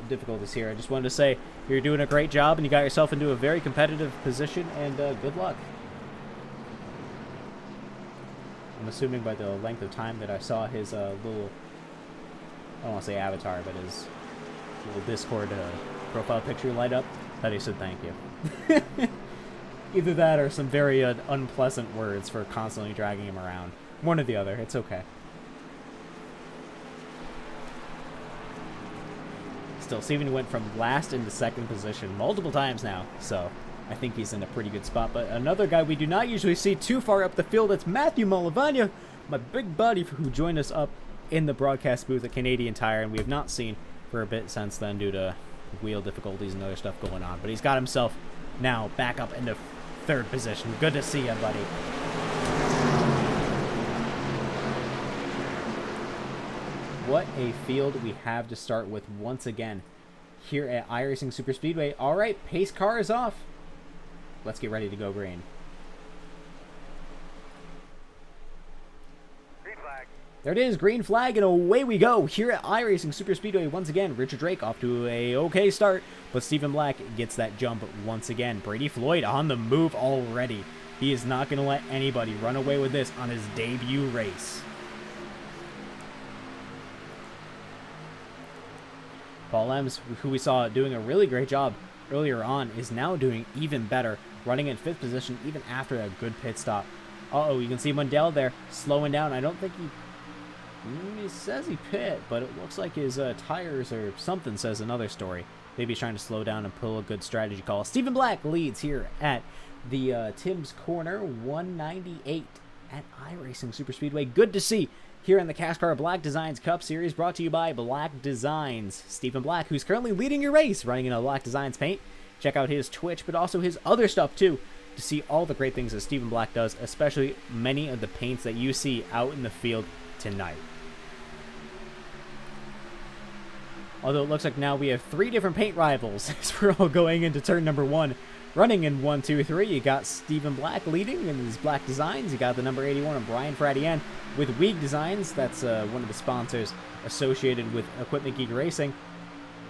difficulties here. I just wanted to say you're doing a great job and you got yourself into a very competitive position, and good luck. I'm assuming by the length of time that I saw his little, I don't want to say avatar, but his little Discord profile picture light up, that he said thank you. Either that or some very unpleasant words for constantly dragging him around. One or the other, it's okay. Still, Steven went from last into second position multiple times now, so I think he's in a pretty good spot. But another guy we do not usually see too far up the field, that's Matthew Mullivanya, my big buddy who joined us up in the broadcast booth at Canadian Tire, and we have not seen for a bit since then due to wheel difficulties and other stuff going on. But he's got himself now back up into third position. Good to see you, buddy. What a field we have to start with once again here at iRacing Super Speedway. All right, pace car is off. Let's get ready to go green. Green flag. There it is, green flag, and away we go here at iRacing Super Speedway once again. Richard Drake off to a okay start, but Stephen Black gets that jump once again. Brady Floyd on the move already. He is not going to let anybody run away with this on his debut race. Paul Ems, who we saw doing a really great job earlier on, is now doing even better, running in 5th position even after a good pit stop. Uh-oh, you can see Mundell there slowing down. I don't think he says he pit, but it looks like his tires or something says another story. Maybe he's trying to slow down and pull a good strategy call. Stephen Black leads here at the Tim's Corner 198 at iRacing Super Speedway. Good to see here in the CASCAR Black Designs Cup Series, brought to you by Black Designs. Stephen Black, who's currently leading your race, running in a Black Designs paint. Check out his Twitch, but also his other stuff too, to see all the great things that Stephen Black does, especially many of the paints that you see out in the field tonight. Although it looks like now we have 3 different paint rivals as we're all going into turn number 1. Running in 1, 2, 3, you got Stephen Black leading in his Black Designs. You got the number 81 of Brian Fradian with Weeg Designs. That's one of the sponsors associated with Equipment Geek Racing.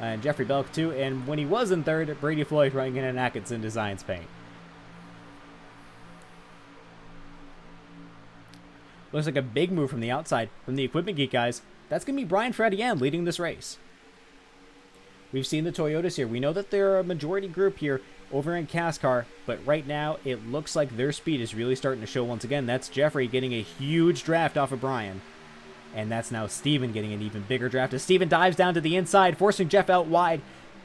And Jeffrey Belk too. And when he was in 3rd, Brady Floyd running in an Atkinson Designs paint. Looks like a big move from the outside from the Equipment Geek guys. That's going to be Brian Fradian leading this race. We've seen the Toyotas here. We know that they're a majority group here over in CASCAR, but right now it looks like their speed is really starting to show once again. That's Jeffrey getting a huge draft off of Brian. And that's now Steven getting an even bigger draft as Steven dives down to the inside, forcing Jeff out wide.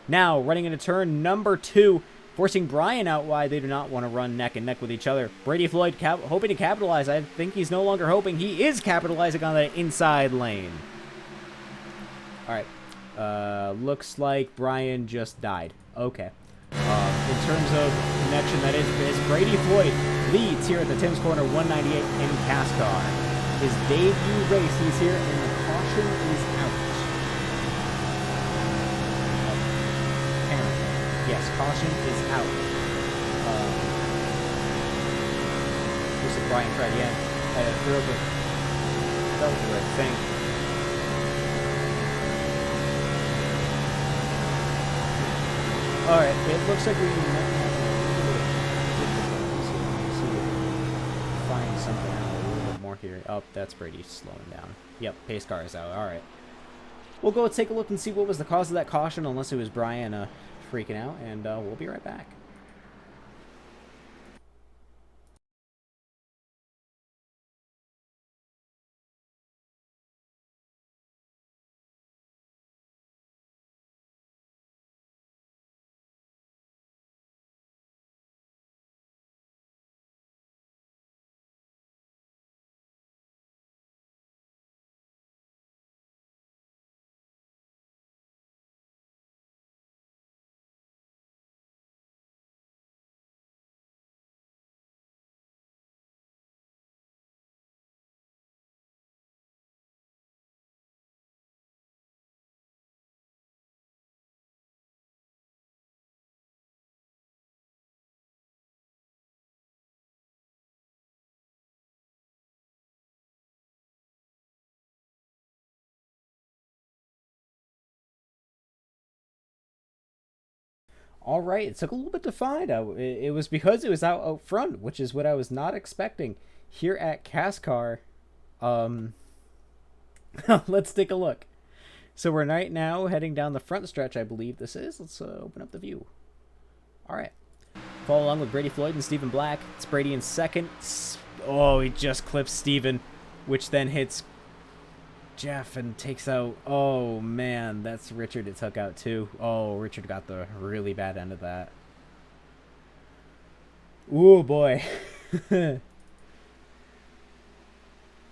Now running into turn number 2, forcing Brian out wide. They do not want to run neck and neck with each other. Brady Floyd hoping to capitalize. I think he's no longer hoping. He is capitalizing on that inside lane. All right. Looks like Brian just died. Okay. In terms of connection, that is Brady Floyd leads here at the Tim's Corner 198 in CASCAR. His debut race, he's here, and the caution is out. Apparently. Yes, caution is out. Looks like Brian Fradian had a throw of filter, I think. Alright, it looks like we might have to find something out a little bit more here. Oh, that's Brady slowing down. Yep, pace car is out. Alright. We'll go take a look and see what was the cause of that caution, unless it was Brian freaking out, and we'll be right back. All right, it took a little bit to find out. It was because it was out front, which is what I was not expecting. Here at CASCAR, let's take a look. So we're right now heading down the front stretch, I believe this is. Let's open up the view. All right. Follow along with Brady Floyd and Stephen Black. It's Brady in second. Oh, he just clips Stephen, which then hits Jeff and takes out... Oh, man, that's Richard it took out, too. Oh, Richard got the really bad end of that. Ooh, boy.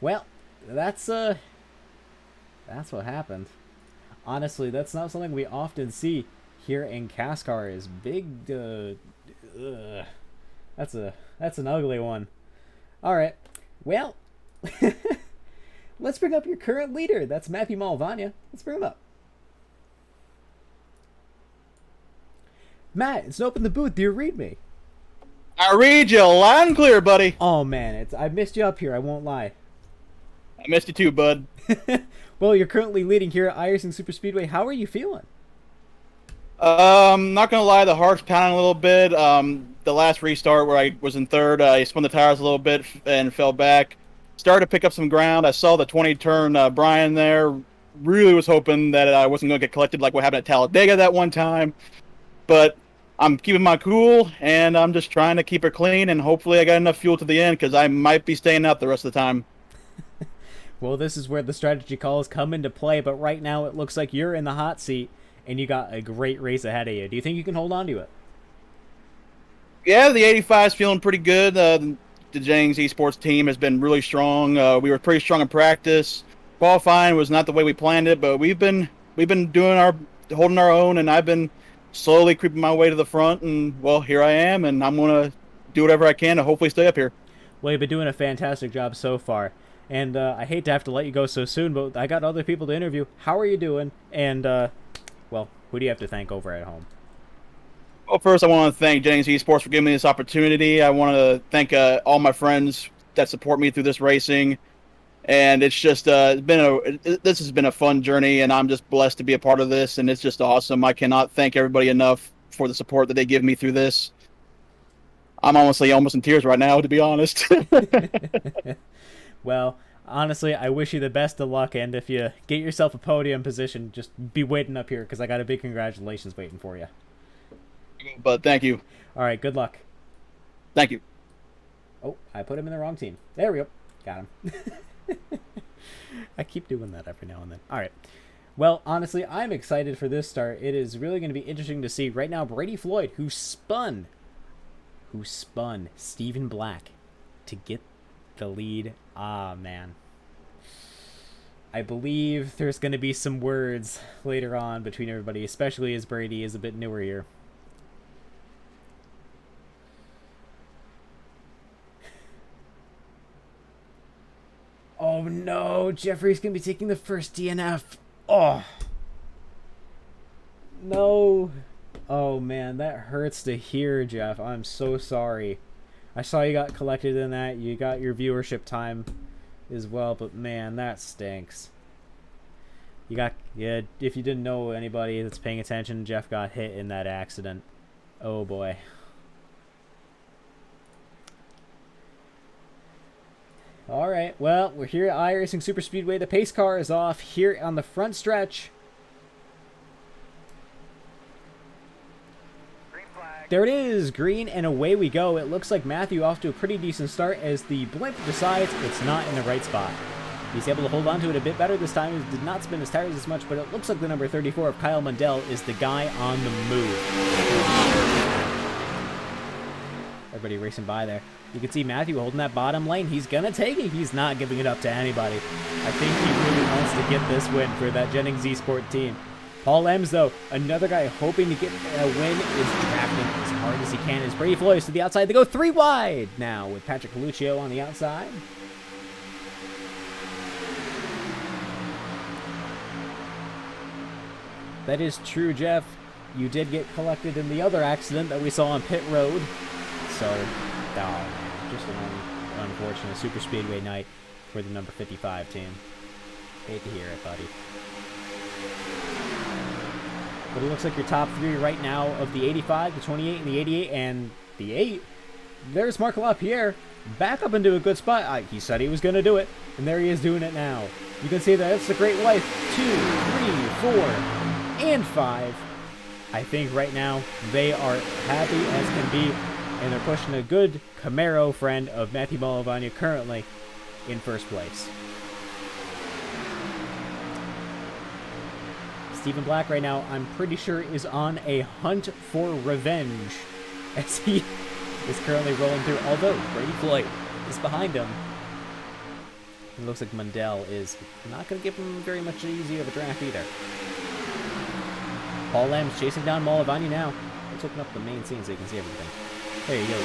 Well, that's what happened. Honestly, that's not something we often see here in CASCAR. Is big. That's an ugly one. All right. Well, let's bring up your current leader. That's Matthew Mullivanya. Let's bring him up. Matt, it's open the booth. Do you read me? I read you loud and clear, buddy. Oh man, I missed you up here. I won't lie. I missed you too, bud. Well, you're currently leading here at iRacing Super Speedway. How are you feeling? Not gonna lie, the heart's pounding a little bit. The last restart where I was in third, I spun the tires a little bit and fell back. Started to pick up some ground. I saw the 20-turn Brian there. Really was hoping that I wasn't gonna get collected like what happened at Talladega that one time. But I'm keeping my cool, and I'm just trying to keep her clean, and hopefully I got enough fuel to the end, because I might be staying out the rest of the time. Well, this is where the strategy calls come into play, but right now it looks like you're in the hot seat, and you got a great race ahead of you. Do you think you can hold on to it? Yeah, the 85 is feeling pretty good. The Jennings Esports team has been really strong. We were pretty strong in practice. Qualifying was not the way we planned it, but we've been holding our own, and I've been slowly creeping my way to the front, and well, here I am, and I'm gonna do whatever I can to hopefully stay up here. Well, you've been doing a fantastic job so far, and I hate to have to let you go so soon, but I got other people to interview. How are you doing? And well, who do you have to thank over at home? Well, first I want to thank Jennings Esports for giving me this opportunity. I want to thank all my friends that support me through this racing, and it's just this has been a fun journey, and I'm just blessed to be a part of this, and it's just awesome. I cannot thank everybody enough for the support that they give me through this. I'm honestly almost in tears right now, to be honest. Well, honestly, I wish you the best of luck, and if you get yourself a podium position, just be waiting up here, because I got a big congratulations waiting for you. But thank you. All right, good luck. Thank you. Oh, I put him in the wrong team. There we go. Got him. I keep doing that every now and then. All right. Well, honestly, I'm excited for this start. It is really going to be interesting to see. Right now, Brady Floyd, who spun Stephen Black to get the lead. Ah, man. I believe there's going to be some words later on between everybody, especially as Brady is a bit newer here. Oh no, Jeffrey's going to be taking the first DNF. Oh. No. Oh man, that hurts to hear, Jeff. I'm so sorry. I saw you got collected in that. You got your viewership time as well, but man, that stinks. Yeah, if you didn't know anybody that's paying attention, Jeff got hit in that accident. Oh boy. Alright, well, we're here at iRacing Super Speedway. The pace car is off here on the front stretch. There it is, green, and away we go. It looks like Matthew off to a pretty decent start as the blimp decides it's not in the right spot. He's able to hold on to it a bit better this time. He did not spin his tires as much, but it looks like the number 34 of Kyle Mundell is the guy on the move. Everybody racing by there. You can see Matthew holding that bottom lane. He's going to take it. He's not giving it up to anybody. I think he really wants to get this win for that Jennings Esport team. Paul Ems, though, another guy hoping to get a win, is drafting as hard as he can as Brady Floyd to the outside. They go 3 wide now with Patrick Coluccio on the outside. That is true, Jeff. You did get collected in the other accident that we saw on pit road. So, oh man, just an unfortunate super speedway night for the number 55 team. Hate to hear it, buddy. But it looks like your top 3 right now of the 85, the 28, and the 88, and the 8. There's Marc LaPierre back up into a good spot. He said he was going to do it, and there he is doing it now. You can see that it's a great wife. 2, 3, 4, and 5. I think right now they are happy as can be, and they're pushing a good Camaro friend of Matthew Mullivanya currently in first place. Stephen Black right now, I'm pretty sure, is on a hunt for revenge as he is currently rolling through, although Brady Floyd is behind him. It looks like Mundell is not going to give him very much easy of a draft either. Paul Lamb's chasing down Mullivanya now. Let's open up the main scene so you can see everything. There you go.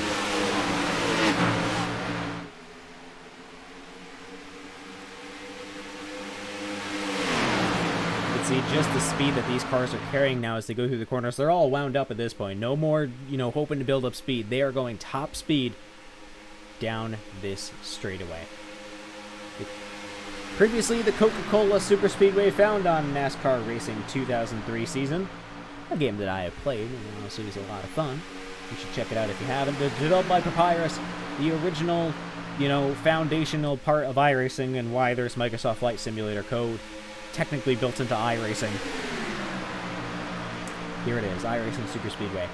See just the speed that these cars are carrying now as they go through the corners. They're all wound up at this point. No more, hoping to build up speed. They are going top speed down this straightaway. Previously, the Coca-Cola Super Speedway found on NASCAR Racing 2003 season. A game that I have played, and honestly is a lot of fun. You should check it out if you haven't. Developed by Papyrus, the original, foundational part of iRacing and why there's Microsoft Flight Simulator code technically built into iRacing. Here it is, iRacing Super Speedway.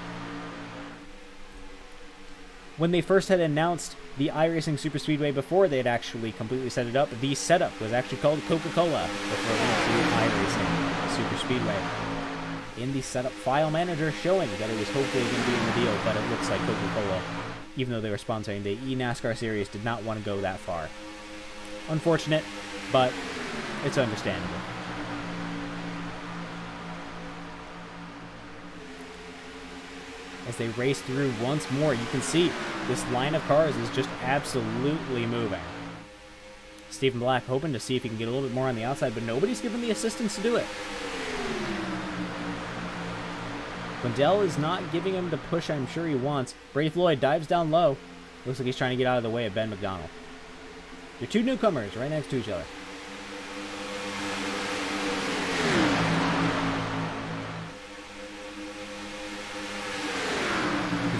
When they first had announced the iRacing Super Speedway before they had actually completely set it up, the setup was actually called Coca-Cola before it went to iRacing Super Speedway. In the setup file manager showing that it was hopefully going to be in the deal, but it looks like Coca-Cola, even though they were sponsoring the eNASCAR series, did not want to go that far. Unfortunate, but it's understandable. As they race through once more, you can see this line of cars is just absolutely moving. Stephen Black hoping to see if he can get a little bit more on the outside, but nobody's given the assistance to do it. Mundell is not giving him the push I'm sure he wants. Brady Floyd dives down low. Looks like he's trying to get out of the way of Ben Mcdonald. They're two newcomers right next to each other.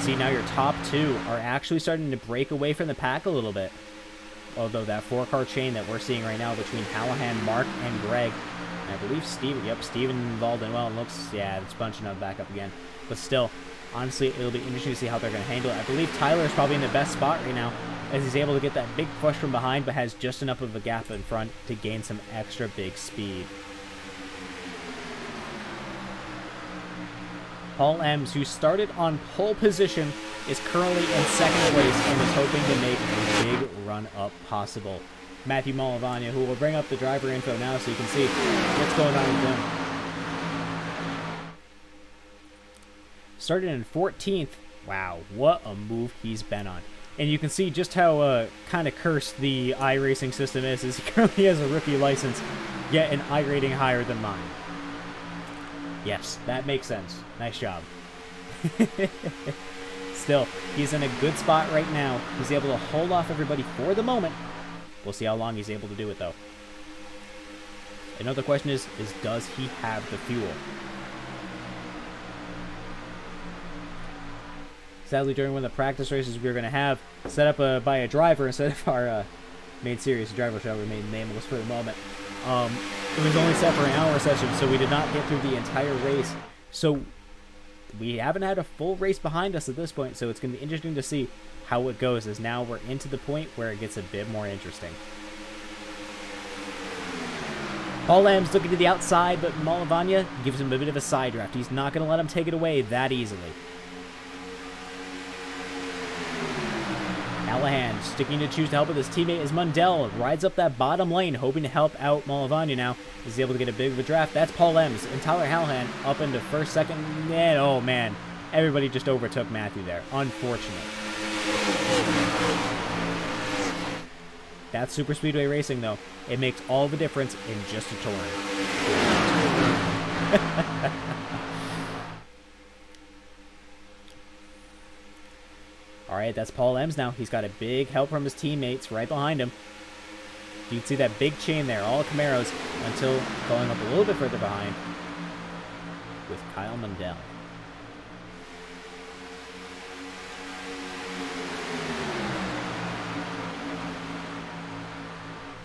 See, now your top 2 are actually starting to break away from the pack a little bit. Although that 4-car chain that we're seeing right now between Hallahan, Mark, and Greg, and I believe Steven involved in, well, it looks, yeah, it's bunching up back up again. But still, honestly, it'll be interesting to see how they're going to handle it. I believe Tyler's probably in the best spot right now, as he's able to get that big push from behind, but has just enough of a gap in front to gain some extra big speed. Paul Ems, who started on pole position, is currently in second place and is hoping to make a big run up possible. Matthew Mullivanya, who will bring up the driver info now so you can see what's going on with him. Started in 14th. Wow, what a move he's been on. And you can see just how kind of cursed the iRacing system is. He currently has a rookie license, yet an I rating higher than mine. Yes, that makes sense. Nice job. Still, he's in a good spot right now. He's able to hold off everybody for the moment. We'll see how long he's able to do it, though. Another question is does he have the fuel? Sadly, during one of the practice races we were going to have set up by a driver instead of our main series, driver shall remain nameless for the moment. It was only set for an hour session, so we did not get through the entire race. So we haven't had a full race behind us at this point, so it's going to be interesting to see how it goes, as now we're into the point where it gets a bit more interesting. Paul Lamb's looking to the outside, but Mullivanya gives him a bit of a side draft. He's not going to let him take it away that easily. Hallahan sticking to choose to help with his teammate as Mundell rides up that bottom lane, hoping to help out Mullivanya now. He's able to get a big of a draft. That's Paul Ems and Tyler Hallahan up into first, second, and oh man, everybody just overtook Matthew there. Unfortunate. That's Super Speedway Racing, though. It makes all the difference in just a turn. Alright, that's Paul Ems now. He's got a big help from his teammates right behind him. You can see that big chain there, all Camaros, until going up a little bit further behind. with Kyle Mundell.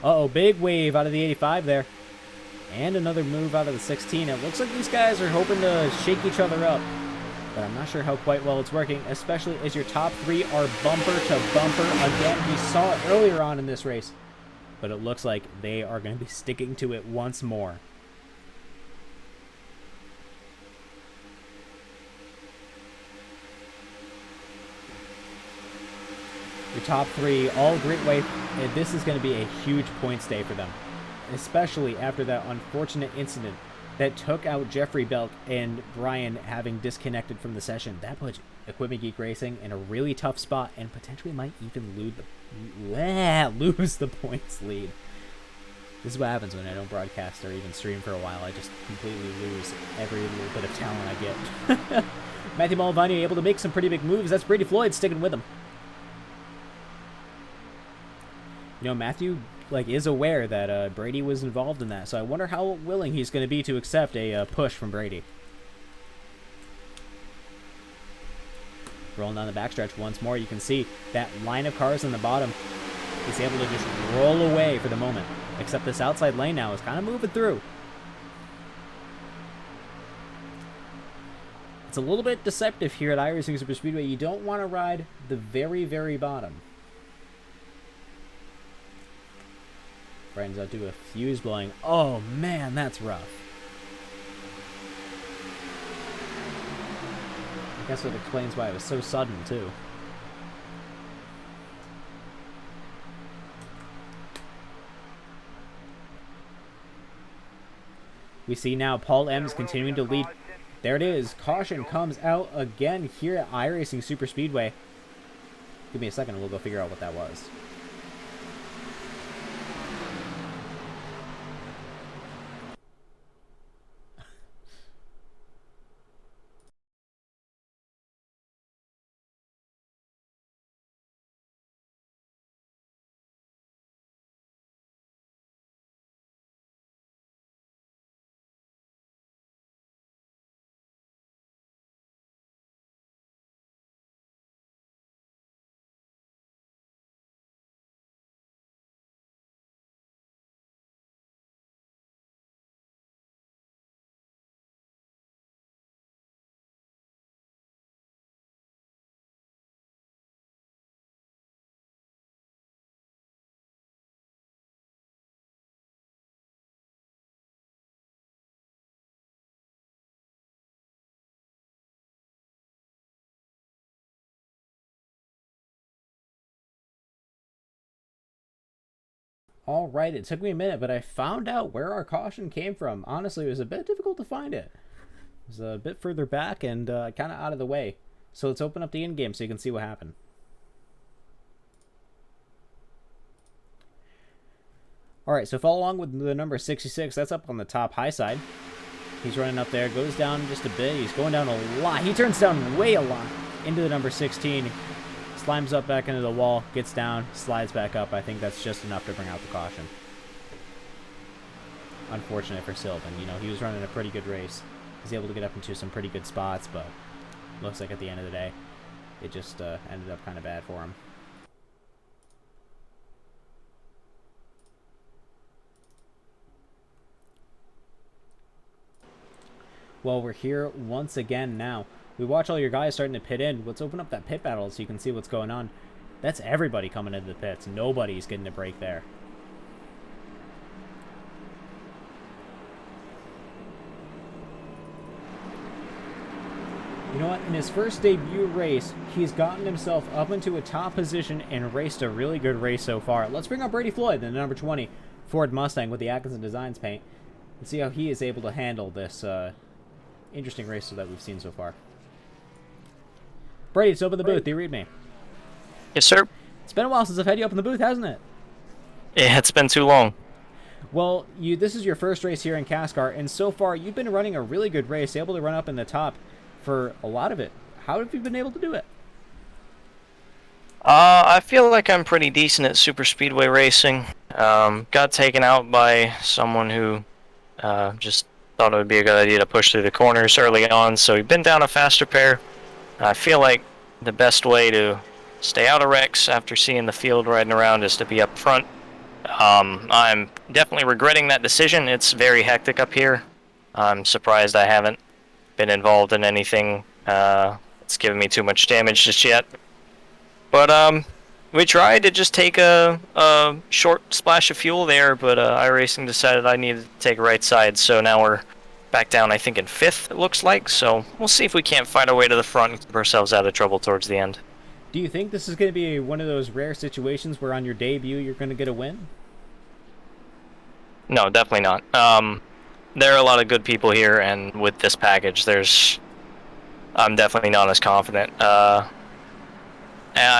Uh-oh, big wave out of the 85 there. And another move out of the 16. It looks like these guys are hoping to shake each other up. But I'm not sure how quite well it's working, especially as your top three are bumper to bumper. Again, we saw it earlier on in this race. But it looks like they are going to be sticking to it once more. Your top three, all great way. This is going to be a huge points day for them. Especially after that unfortunate incident that took out Jeffrey Belk and Brian having disconnected from the session. That put Equipment Geek Racing in a really tough spot and potentially might even lose the points lead. This is what happens when I don't broadcast or even stream for a while. I just completely lose every little bit of talent I get. Matthew Mullivanya able to make some pretty big moves. That's Brady Floyd sticking with him. You know, Matthew is aware that Brady was involved in that, so I wonder how willing he's going to be to accept a push from Brady. Rolling down the backstretch once more, you can see that line of cars on the bottom is able to just roll away for the moment. Except this outside lane now is kind of moving through. It's a little bit deceptive here at iRacing Super Speedway. You don't want to ride the very, very bottom. Brian's out to a fuse blowing. Oh man, that's rough. I guess that explains why it was so sudden too. We see now Paul M's continuing to lead. There it is. Caution comes out again here at iRacing Super Speedway. Give me a second and we'll go figure out what that was. All right, it took me a minute, but I found out where our caution came from. Honestly, it was a bit difficult to find it. It was a bit further back and kind of out of the way. So let's open up the in-game so you can see what happened. All right, so follow along with the number 66. That's up on the top high side. He's running up there, goes down just a bit. He's going down a lot. He turns down way a lot into the number 16. Slimes up back into the wall, gets down, slides back up. I think that's just enough to bring out the caution. Unfortunate for Sylvan. You know, he was running a pretty good race. He's able to get up into some pretty good spots, but looks like at the end of the day, it just ended up kind of bad for him. Well, we're here once again now. We watch all your guys starting to pit in. Let's open up that pit battle so you can see what's going on. That's everybody coming into the pits. Nobody's getting a break there. You know what? In his first debut race, he's gotten himself up into a top position and raced a really good race so far. Let's bring up Brady Floyd, the number 20 Ford Mustang with the Atkinson Designs paint, and see how he is able to handle this interesting race that we've seen so far. Brady, it's open the booth. Do you read me? Yes, sir. It's been a while since I've had you up in the booth, hasn't it? Yeah, it's been too long. Well, this is your first race here in CASCAR, and so far you've been running a really good race, able to run up in the top for a lot of it. How have you been able to do it? I feel like I'm pretty decent at super speedway racing. Got taken out by someone who just thought it would be a good idea to push through the corners early on. So we've been down a faster pair. I feel like the best way to stay out of wrecks after seeing the field riding around is to be up front. I'm definitely regretting that decision. It's very hectic up here. I'm surprised I haven't been involved in anything that's given me too much damage just yet. But we tried to just take a short splash of fuel there, but iRacing decided I needed to take a right side, so now we're back down, I think, in 5th, it looks like. So we'll see if we can't fight our way to the front and keep ourselves out of trouble towards the end. Do you think this is going to be one of those rare situations where on your debut you're going to get a win? No, definitely not. There are a lot of good people here, and with this package, I'm definitely not as confident. I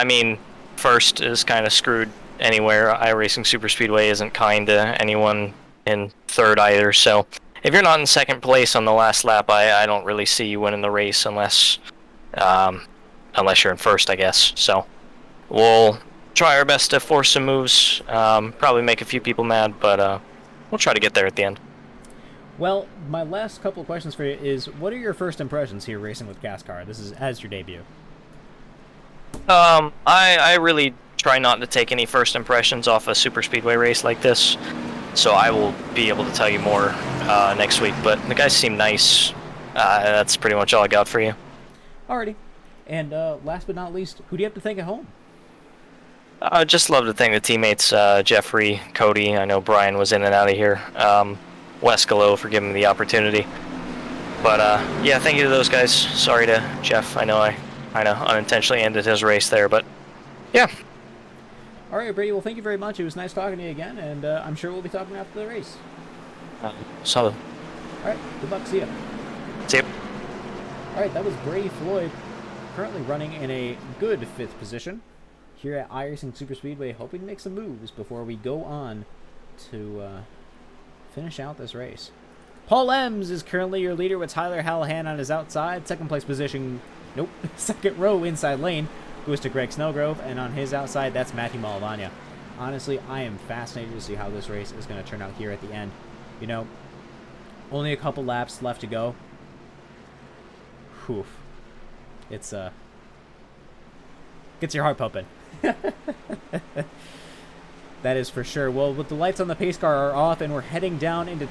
mean, first is kind of screwed anywhere. iRacing Superspeedway isn't kind to anyone in 3rd either, so if you're not in 2nd place on the last lap, I don't really see you winning the race unless you're in 1st, I guess. So we'll try our best to force some moves, probably make a few people mad, but we'll try to get there at the end. Well, my last couple of questions for you is, what are your first impressions here racing with CASCAR? This is as your debut. I really try not to take any first impressions off a super speedway race like this, so I will be able to tell you more next week, but the guys seem nice. That's pretty much all I got for you. Alrighty. And last but not least, who do you have to thank at home? Just love to thank the teammates, Jeffrey, Cody. I know Brian was in and out of here. Wescalo for giving me the opportunity. But yeah, thank you to those guys. Sorry to Jeff. I know I kind of unintentionally ended his race there, but yeah. Alright, Brady, well, thank you very much. It was nice talking to you again, and I'm sure we'll be talking after the race. Solid. Alright, good luck. See ya. See you. Alright, that was Brady Floyd, currently running in a good 5th position here at iRacing Superspeedway, hoping to make some moves before we go on to finish out this race. Paul Ems is currently your leader with Tyler Hallahan on his outside. 2nd place position, nope, 2nd row inside lane goes to Greg Snellgrove, and on his outside, that's Matthew Mullivanya. Honestly, I am fascinated to see how this race is going to turn out here at the end. You know, only a couple laps left to go. Whew. It's, gets your heart pumping. That is for sure. Well, with the lights on the pace car are off, and we're heading down into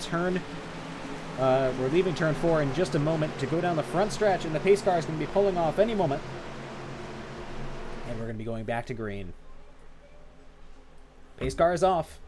we're leaving turn 4 in just a moment to go down the front stretch, and the pace car is going to be pulling off any moment. And we're going to be going back to green. Pace car is off.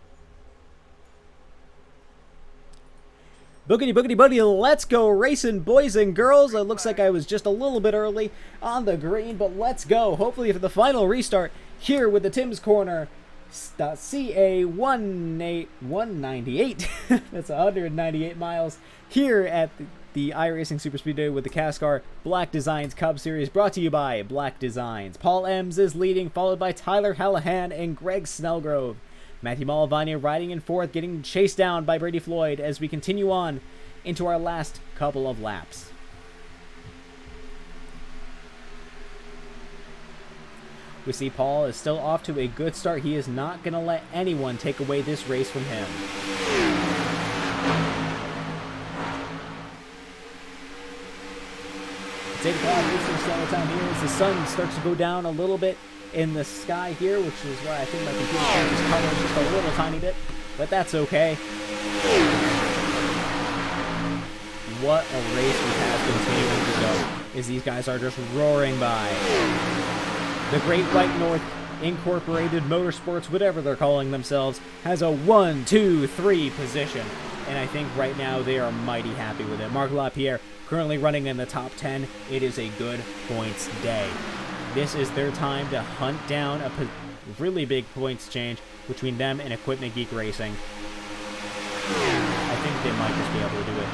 Boogity boogity boogity, let's go racing, boys and girls. It looks like I was just a little bit early on the green, but let's go. Hopefully for the final restart here with the Tim's Corner CA 198. That's 198 miles here at the iRacing Superspeedway with the CASCAR Black Designs Cup Series, brought to you by Black Designs. Paul Ems is leading, followed by Tyler Hallahan and Greg Snellgrove. Matthew Mullivanya riding in 4th, getting chased down by Brady Floyd as we continue on into our last couple of laps. We see Paul is still off to a good start. He is not going to let anyone take away this race from him. It's 8 o'clock Eastern Standard Time here as the sun starts to go down a little bit in the sky here, which is why I think my computer is coloring just a little tiny bit, but that's okay. What a race we have continuing to go, as these guys are just roaring by. The Great White North Incorporated Motorsports, whatever they're calling themselves, has a 1, 2, 3 position, and I think right now they are mighty happy with it. Marc LaPierre currently running in the top 10. It is a good points day. This is their time to hunt down a really big points change between them and Equipment Geek Racing. I think they might just be able to do it.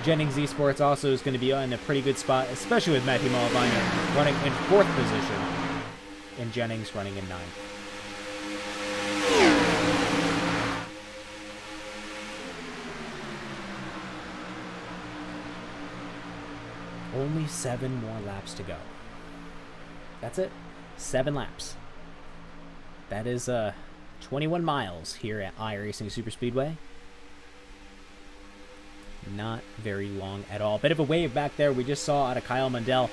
Jennings Esports also is going to be in a pretty good spot, especially with Matthew Mullivanya running in 4th position, and Jennings running in 9th. Only 7 more laps to go. That's it. 7 laps. That is 21 miles here at iRacing Superspeedway. Not very long at all. Bit of a wave back there we just saw out of Kyle Mundell.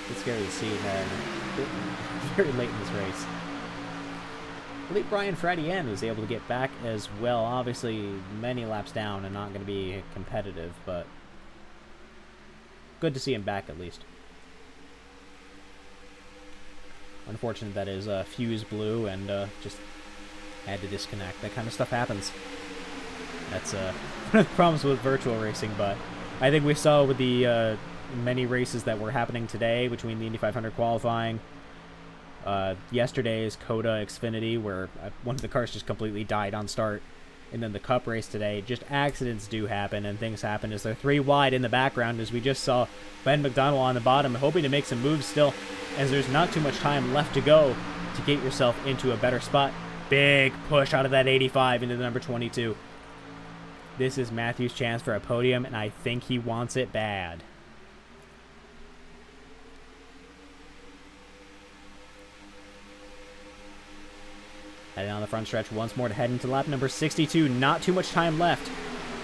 It's scary to see that very late in this race. I believe Brian Fradian was able to get back as well. Obviously, many laps down and not going to be competitive, but good to see him back at least. Unfortunate that his fuse blew and just had to disconnect. That kind of stuff happens. That's one of the problems with virtual racing, but I think we saw with the many races that were happening today between the Indy 500 qualifying, yesterday's Coda Xfinity, where one of the cars just completely died on start, and then the Cup race today. Just accidents do happen, and things happen as they're 3 wide in the background, as we just saw Ben Mcdonald on the bottom, hoping to make some moves still, as there's not too much time left to go to get yourself into a better spot. Big push out of that 85 into the number 22. This is Matthew's chance for a podium, and I think he wants it bad. Heading on the front stretch once more to head into lap number 62. Not too much time left.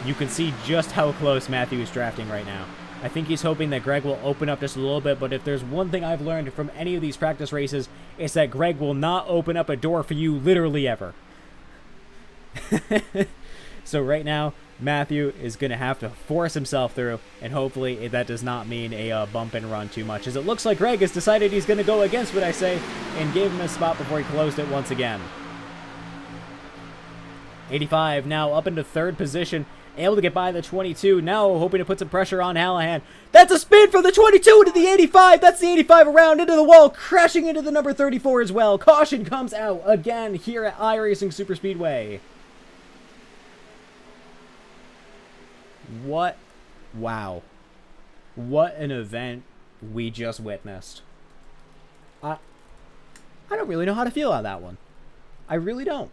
You can see just how close Matthew is drafting right now. I think he's hoping that Greg will open up just a little bit, but if there's one thing I've learned from any of these practice races, it's that Greg will not open up a door for you literally ever. So right now, Matthew is going to have to force himself through, and hopefully that does not mean a bump and run too much, as it looks like Greg has decided he's going to go against what I say and gave him a spot before he closed it once again. 85 now up into third position, able to get by the 22, now hoping to put some pressure on Hallahan. That's a spin from the 22 into the 85. That's the 85 around into the wall, crashing into the number 34 as well. Caution comes out again here at iRacing Superspeedway. What? Wow. What an event we just witnessed. I don't really know how to feel about that one. I really don't.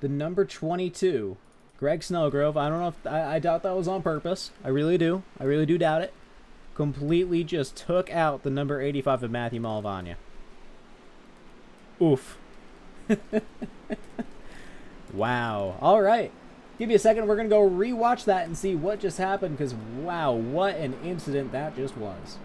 The number 22, Greg Snellgrove. I don't know if I doubt that was on purpose. I really do. I really do doubt it. Completely just took out the number 85 of Matthew Mullivanya. Oof. Wow. All right. Give me a second. We're going to go rewatch that and see what just happened, because wow, what an incident that just was.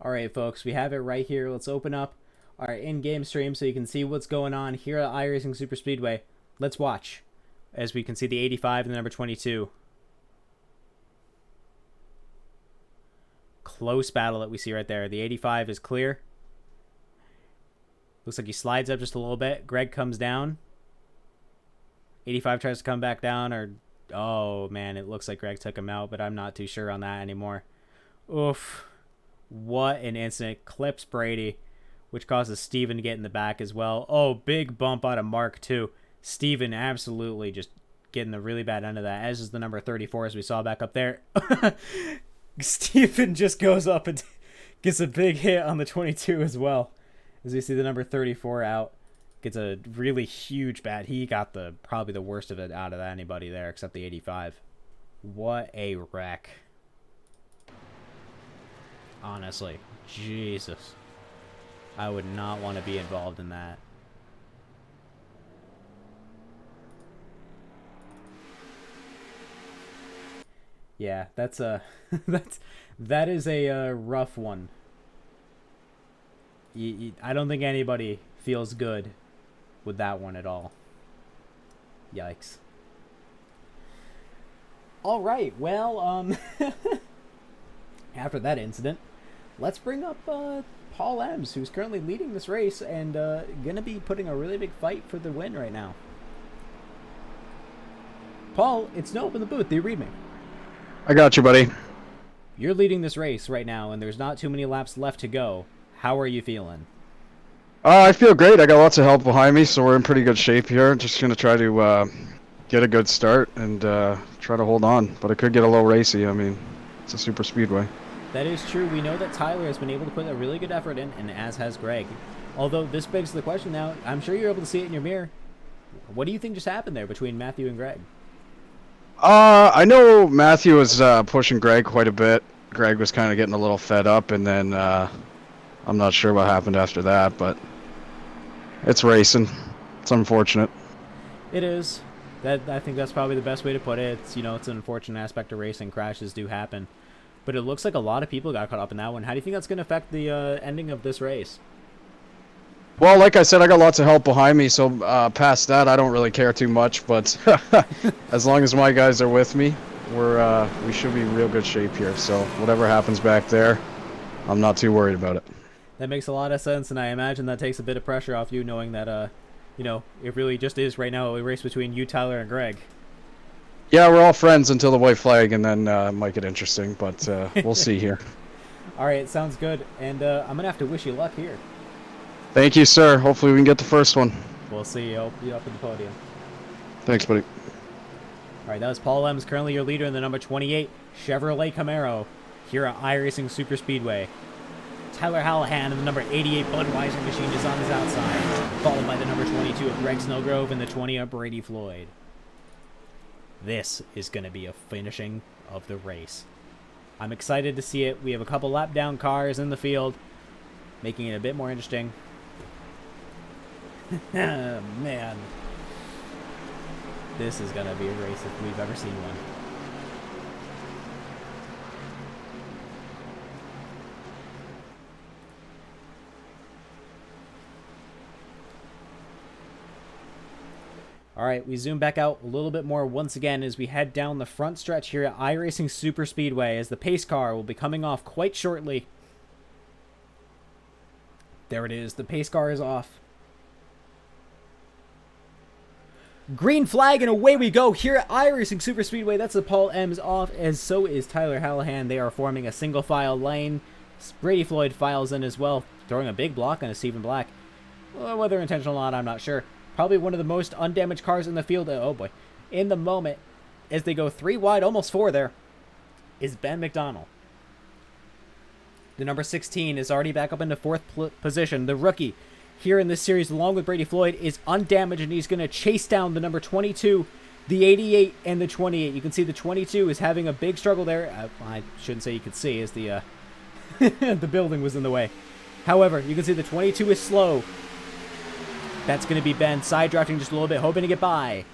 All right, folks, we have it right here. Let's open up our in-game stream so you can see what's going on here at iRacing Superspeedway. Let's watch as we can see the 85 and the number 22. Close battle that we see right there. The 85 is clear. Looks like he slides up just a little bit. Greg comes down. 85 tries to come back down, or... Oh, man, it looks like Greg took him out, but I'm not too sure on that anymore. Oof. What an incident. Clips Brady, which causes Steven to get in the back as well. Oh, big bump out of Mark, too. Steven absolutely just getting the really bad end of that, as is the number 34, as we saw back up there. Steven just goes up and gets a big hit on the 22 as well. As we see the number 34 out. Gets a really huge bat. He got probably the worst of it out of anybody there, except the 85. What a wreck. Honestly, Jesus. I would not want to be involved in that. Yeah, that's a that is a rough one. I don't think anybody feels good with that one at all. Yikes. All right, well, after that incident, let's bring up Paul Ems, who's currently leading this race and gonna be putting a really big fight for the win right now. Paul, it's no open the booth. Do you read me? I got you, buddy. You're leading this race right now, and there's not too many laps left to go. How are you feeling? I feel great. I got lots of help behind me, so we're in pretty good shape here. Just going to try to get a good start and try to hold on. But it could get a little racy. I mean, it's a super speedway. That is true. We know that Tyler has been able to put a really good effort in, and as has Greg. Although this begs the question now, I'm sure you're able to see it in your mirror. What do you think just happened there between Matthew and Greg? I know Matthew was pushing Greg quite a bit. Greg was kind of getting a little fed up, and then I'm not sure what happened after that, but it's racing. It's unfortunate. It is. I think that's probably the best way to put it. It's, it's an unfortunate aspect of racing. Crashes do happen. But it looks like a lot of people got caught up in that one. How do you think that's going to affect the ending of this race? Well, like I said, I got lots of help behind me, so past that, I don't really care too much. But as long as my guys are with me, we should be in real good shape here. So whatever happens back there, I'm not too worried about it. That makes a lot of sense, and I imagine that takes a bit of pressure off you, knowing that, it really just is right now a race between you, Tyler, and Greg. Yeah, we're all friends until the white flag, and then it might get interesting, but we'll see here. All right, sounds good, and I'm going to have to wish you luck here. Thank you, sir. Hopefully we can get the first one. We'll see you up at the podium. Thanks, buddy. All right, that was Paul Ems, currently your leader in the number 28 Chevrolet Camaro here at iRacing Super Speedway. Tyler Hallahan in the number 88 Budweiser machine is on his outside, followed by the number 22 of Greg Snellgrove and the 20 of Brady Floyd. This is going to be a finishing of the race. I'm excited to see it. We have a couple lap down cars in the field, making it a bit more interesting. Man. This is going to be a race if we've ever seen one. All right, we zoom back out a little bit more once again as we head down the front stretch here at iRacing Super Speedway as the pace car will be coming off quite shortly. There it is. The pace car is off. Green flag, and away we go here at iRacing Super Speedway. That's the Paul Ems off, as so is Tyler Hallahan. They are forming a single file lane. Brady Floyd files in as well, throwing a big block on a Stephen Black. Well, whether intentional or not, I'm not sure. Probably one of the most undamaged cars in the field. Oh boy. In the moment, as they go 3 wide, almost 4 there, is Ben Mcdonald. The number 16 is already back up into 4th position. The rookie here in this series, along with Brady Floyd, is undamaged, and he's going to chase down the number 22, the 88, and the 28. You can see the 22 is having a big struggle there. I shouldn't say you could see, as the the building was in the way. However, you can see the 22 is slow. That's going to be Ben side drafting just a little bit, hoping to get by.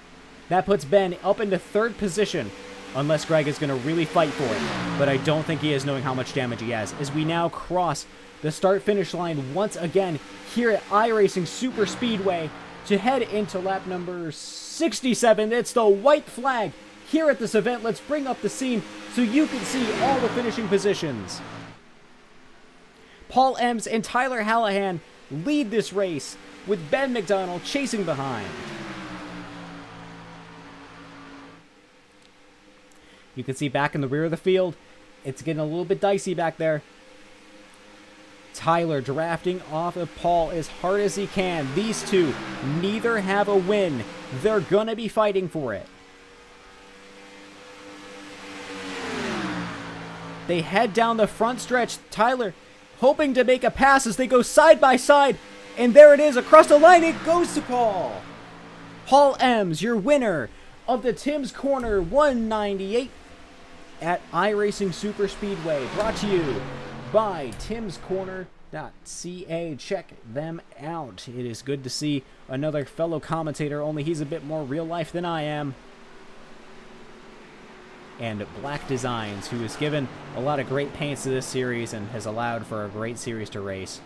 That puts Ben up into 3rd position, unless Greg is going to really fight for it. But I don't think he is, knowing how much damage he has. As we now cross the start-finish line once again here at iRacing Super Speedway to head into lap number 67. It's the white flag here at this event. Let's bring up the scene so you can see all the finishing positions. Paul Ems and Tyler Hallahan lead this race, with Ben Mcdonald chasing behind. You can see back in the rear of the field, it's getting a little bit dicey back there. Tyler drafting off of Paul as hard as he can. These two, neither have a win. They're going to be fighting for it. They head down the front stretch. Tyler hoping to make a pass as they go side by side. And there it is, across the line, it goes to Paul. Paul Ems, your winner of the Tim's Corner 198 at iRacing Super Speedway. Brought to you by TIMSCORNER.ca. Check them out. It is good to see another fellow commentator, only he's a bit more real life than I am. And Black Designs, who has given a lot of great paints to this series and has allowed for a great series to race.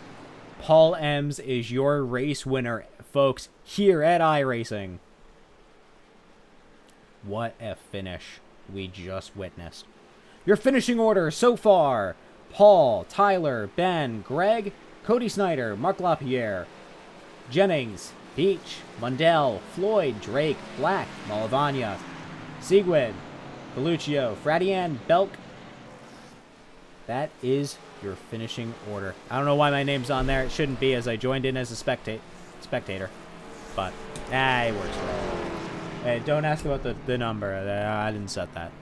Paul Ems is your race winner, folks, here at iRacing. What a finish we just witnessed. Your finishing order so far: Paul, Tyler, Ben, Greg, Cody Snyder, Mark LaPierre, Jennings, Beach, Mundell, Floyd, Drake, Black, Mullivanya, Siegwid, Belluccio, Fradian, Belk. That is your finishing order. I don't know why my name's on there. It shouldn't be, as I joined in as a spectator. But, it works for all. Hey, don't ask about the number. I didn't set that.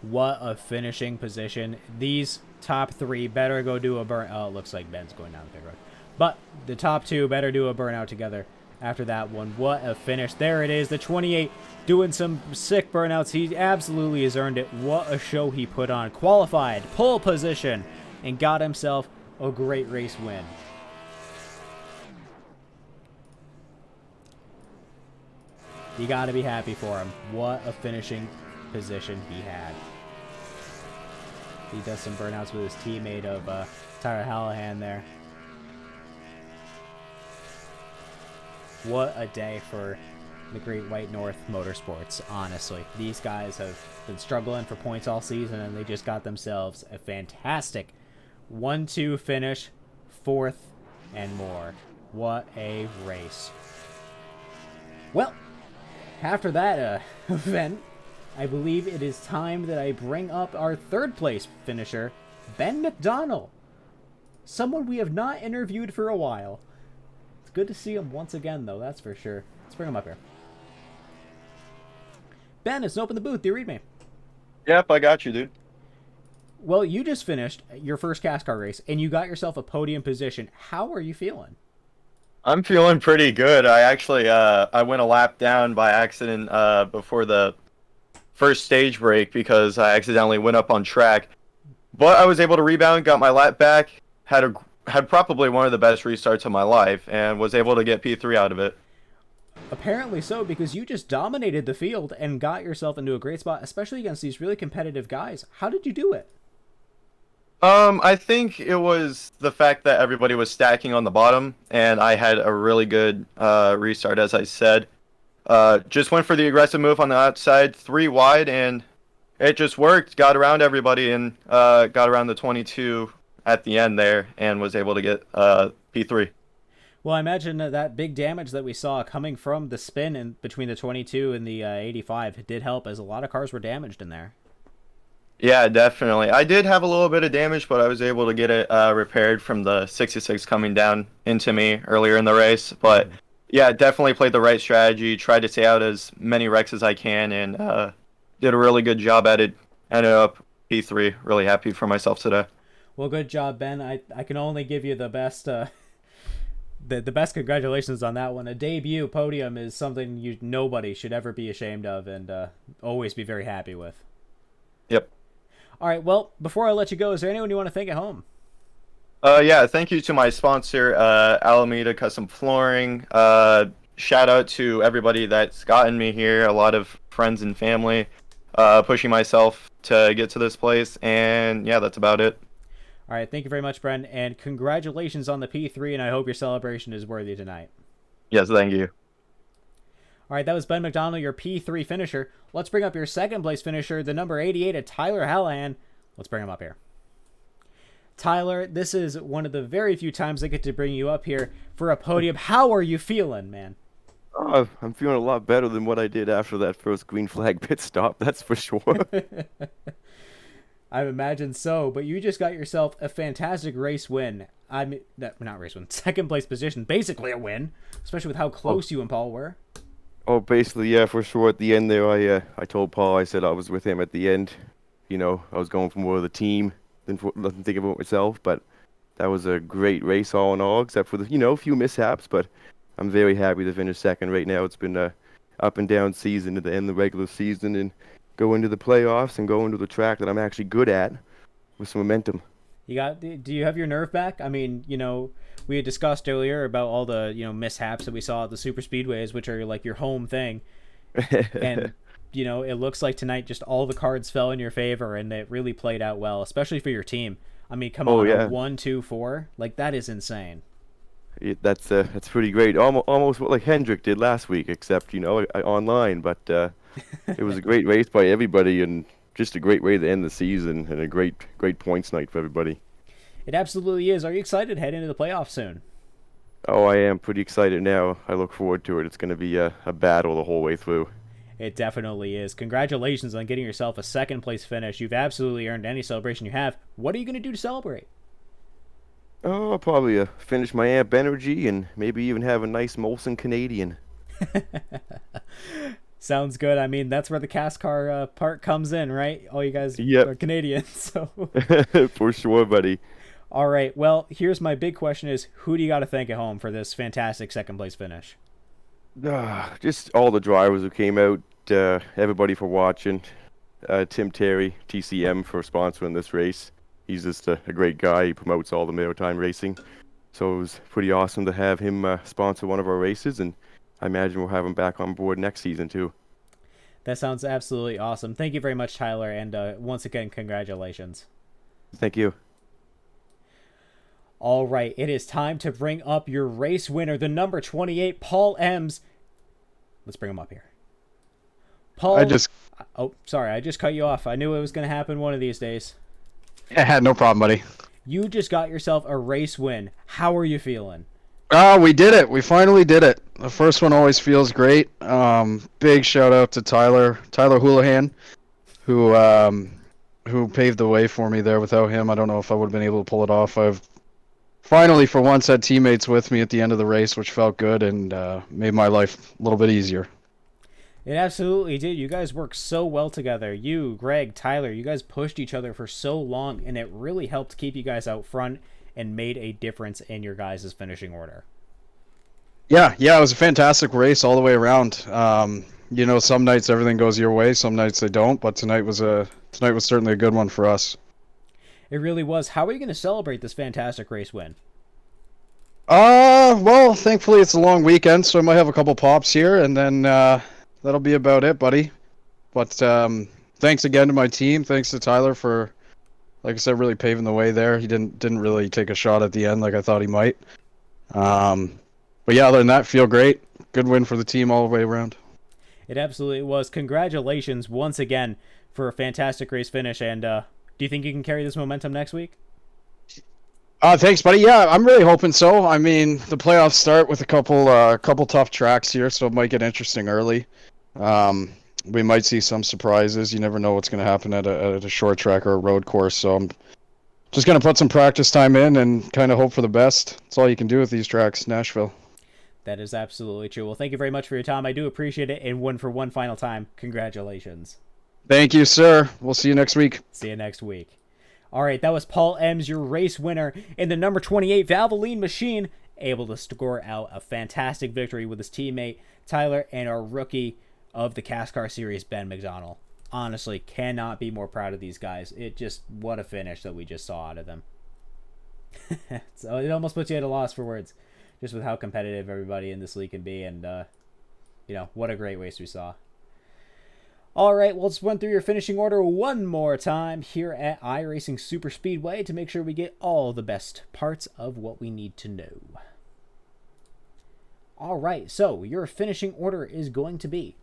What a finishing position. These top 3 better go do a burn. Oh, it looks like Ben's going down the pit road. But the top 2 better do a burnout together after that one. What a finish. There it is. The 28 doing some sick burnouts. He absolutely has earned it. What a show he put on. Qualified, pole position, and got himself a great race win. You got to be happy for him. What a finishing position he had. He does some burnouts with his teammate of Tyler Hallahan there. What a day for the Great White North Motorsports, honestly. These guys have been struggling for points all season, and they just got themselves a fantastic 1-2 finish, 4th and more. What a race. Well, after that event, I believe it is time that I bring up our 3rd place finisher, Ben Mcdonald. Someone we have not interviewed for a while. It's good to see him once again, though, that's for sure. Let's bring him up here. Ben, it's open the booth. Do you read me? Yep, I got you, dude. Well, you just finished your first CASCAR race, and you got yourself a podium position. How are you feeling? I'm feeling pretty good. I actually I went a lap down by accident before the first stage break because I accidentally went up on track. But I was able to rebound, got my lap back, had probably one of the best restarts of my life, and was able to get P3 out of it. Apparently so, because you just dominated the field and got yourself into a great spot, especially against these really competitive guys. How did you do it? I think it was the fact that everybody was stacking on the bottom, and I had a really good restart, as I said. Just went for the aggressive move on the outside, 3 wide, and it just worked. Got around everybody and got around the 22 at the end there, and was able to get P3. Well, I imagine that big damage that we saw coming from the spin in between the 22 and the 85 did help, as a lot of cars were damaged in there. Yeah, definitely. I did have a little bit of damage, but I was able to get it repaired from the 66 coming down into me earlier in the race. But yeah, definitely played the right strategy, tried to stay out as many wrecks as I can, and did a really good job at it. Ended up P3. Really happy for myself today. Well, good job, Ben. I can only give you the best the best congratulations on that one. A debut podium is something nobody should ever be ashamed of, and always be very happy with. Yep. All right, well, before I let you go, is there anyone you want to thank at home? Yeah, thank you to my sponsor, Alameda Custom Flooring. Shout out to everybody that's gotten me here, a lot of friends and family, pushing myself to get to this place, and yeah, that's about it. All right, thank you very much, Bren, and congratulations on the P3, and I hope your celebration is worthy tonight. Yes, thank you. All right, that was Ben Mcdonald, your P3 finisher. Let's bring up your 2nd place finisher, the number 88 at Tyler Hallahan. Let's bring him up here. Tyler, this is one of the very few times I get to bring you up here for a podium. How are you feeling, man? Oh, I'm feeling a lot better than what I did after that first green flag pit stop, that's for sure. I imagine so, but you just got yourself a fantastic race win. I mean, not race win, 2nd place position, basically a win, especially with how close you and Paul were. Oh, basically, yeah, for sure. At the end there, I told Paul, I said I was with him at the end. You know, I was going for more of the team than nothing to think about myself. But that was a great race all in all, except for the, a few mishaps. But I'm very happy to finish 2nd right now. It's been a up and down season at the end of the regular season, and go into the playoffs and go into the track that I'm actually good at with some momentum. Do you have your nerve back? I mean, we had discussed earlier about all the, mishaps that we saw at the super speedways, which are like your home thing. And, it looks like tonight just all the cards fell in your favor, and it really played out well, especially for your team. I mean, come on, yeah. 1, 2, 4, like that is insane. That's pretty great. Almost what like Hendrick did last week, except, online. But it was a great race by everybody, and just a great way to end the season, and a great points night for everybody. It absolutely is. Are you excited to head into the playoffs soon? Oh, I am pretty excited now. I look forward to it. It's going to be a battle the whole way through. It definitely is. Congratulations on getting yourself a second place finish. You've absolutely earned any celebration you have. What are you going to do to celebrate? Oh, I'll probably finish my amp energy and maybe even have a nice Molson Canadian. Sounds good. I mean, that's where the CASCAR part comes in, right? All you guys Yep. are Canadians, so. For sure, buddy. All right. Well, here's my big question: is who do you got to thank at home for this fantastic second place finish? Just all the drivers who came out, everybody for watching, Tim Terry, TCM for sponsoring this race. He's just a great guy. He promotes all the maritime racing. So it was pretty awesome to have him sponsor one of our races, and I imagine we'll have him back on board next season too. That sounds absolutely awesome. Thank you very much, Tyler, and once again, congratulations. Thank you. All right, it is time to bring up your race winner, the number 28, Paul Ems. Let's bring him up here. Paul. Oh, sorry, I just cut you off. I knew it was going to happen one of these days. Yeah, no problem, buddy. You just got yourself a race win. How are you feeling? Oh, we did it. We finally did it. The first one always feels great. Big shout out to Tyler Hallahan, who paved the way for me there. Without him, I don't know if I would have been able to pull it off. I've finally, for once, had teammates with me at the end of the race, which felt good and made my life a little bit easier. It absolutely did. You guys worked so well together. You, Greg, Tyler, you guys pushed each other for so long, and it really helped keep you guys out front and made a difference in your guys' finishing order. Yeah, it was a fantastic race all the way around. Some nights everything goes your way, some nights they don't, but tonight was certainly a good one for us. It really was. How are you going to celebrate this fantastic race win? Well, thankfully it's a long weekend, so I might have a couple pops here, and then that'll be about it, buddy. But thanks again to my team. Thanks to Tyler for, like I said, really paving the way there. He didn't really take a shot at the end like I thought he might. But yeah, other than that, feel great. Good win for the team all the way around. It absolutely was. Congratulations once again for a fantastic race finish, and do you think you can carry this momentum next week? Thanks, buddy. Yeah, I'm really hoping so. I mean, the playoffs start with a couple tough tracks here, so it might get interesting early. We might see some surprises. You never know what's going to happen at a short track or a road course. So I'm just going to put some practice time in and kind of hope for the best. That's all you can do with these tracks, Nashville. That is absolutely true. Well, thank you very much for your time. I do appreciate it. And for one final time, congratulations. Thank you, sir. We'll see you next week. See you next week. All right, that was Paul Ems, your race winner in the number 28 Valvoline machine, able to score out a fantastic victory with his teammate Tyler and our rookie of the CASCAR series, Ben Mcdonald. Honestly, cannot be more proud of these guys. What a finish that we just saw out of them. So it almost puts you at a loss for words, just with how competitive everybody in this league can be, and what a great race we saw. All right, well, let's run through your finishing order one more time here at iRacing Super Speedway to make sure we get all the best parts of what we need to know. All right, so your finishing order is going to be: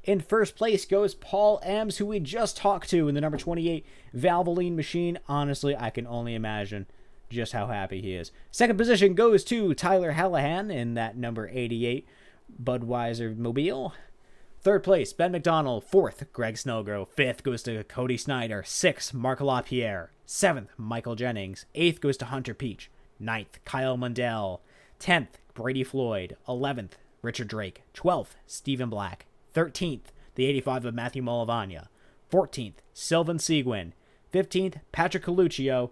in first place goes Paul Ems, who we just talked to in the number 28 Valvoline machine. Honestly, I can only imagine just how happy he is. Second position goes to Tyler Hallahan in that number 88 Budweiser Mobile. Third place, Ben Mcdonald. Fourth, Greg Snellgrove. Fifth goes to Cody Snyder. Sixth, Mark LaPierre. Seventh, Michael Jennings. Eighth goes to Hunter Peach. Ninth, Kyle Mundell. 10th, Brady Floyd. 11th, Richard Drake. 12th, Stephen Black. 13th, the 85 of Matthew Mullivanya. 14th, Sylvan Seguin. 15th, Patrick Coluccio.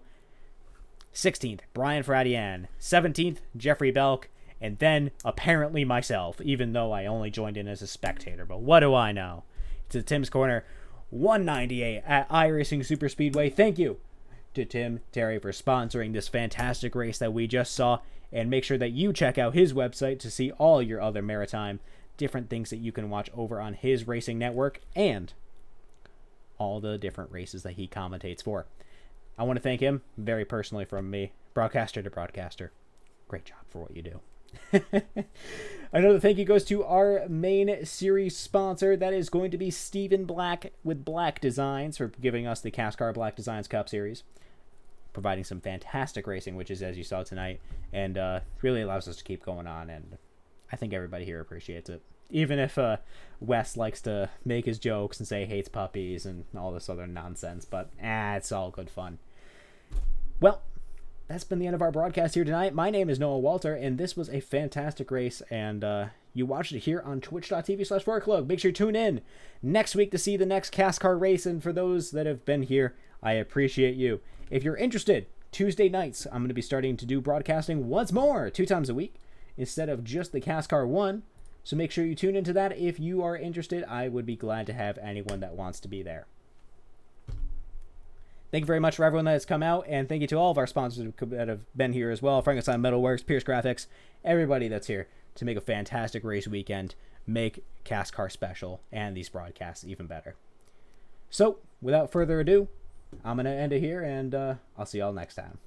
16th, Brian Fradian. 17th, Jeffrey Belk. And then, apparently myself, even though I only joined in as a spectator. But what do I know? It's a Tim's Corner 198 at iRacing Super Speedway. Thank you to Tim Terry for sponsoring this fantastic race that we just saw. And make sure that you check out his website to see all your other maritime different things that you can watch over on his racing network and all the different races that he commentates for. I want to thank him very personally from me, broadcaster to broadcaster. Great job for what you do. Another thank you goes to our main series sponsor. That is going to be Stephen Black with Black Designs for giving us the CASCAR Black Designs Cup Series. providing some fantastic racing, which is, as you saw tonight, and really allows us to keep going on, and I think everybody here appreciates it. Even if Wes likes to make his jokes and say he hates puppies and all this other nonsense, but it's all good fun. Well, that's been the end of our broadcast here tonight. My name is Noah Walter, and this was a fantastic race, and you watched it here on twitch.tv/4club. Make sure you tune in next week to see the next CASCAR race, and for those that have been here, I appreciate you. If you're interested, Tuesday nights, I'm going to be starting to do broadcasting once more, 2 times a week, instead of just the CASCAR 1. So make sure you tune into that if you are interested. I would be glad to have anyone that wants to be there. Thank you very much for everyone that has come out, and thank you to all of our sponsors that have been here as well. Frankenstein Metalworks, Pierce Graphics, everybody that's here to make a fantastic race weekend, make CASCAR special, and these broadcasts even better. So, without further ado, I'm going to end it here, and I'll see y'all next time.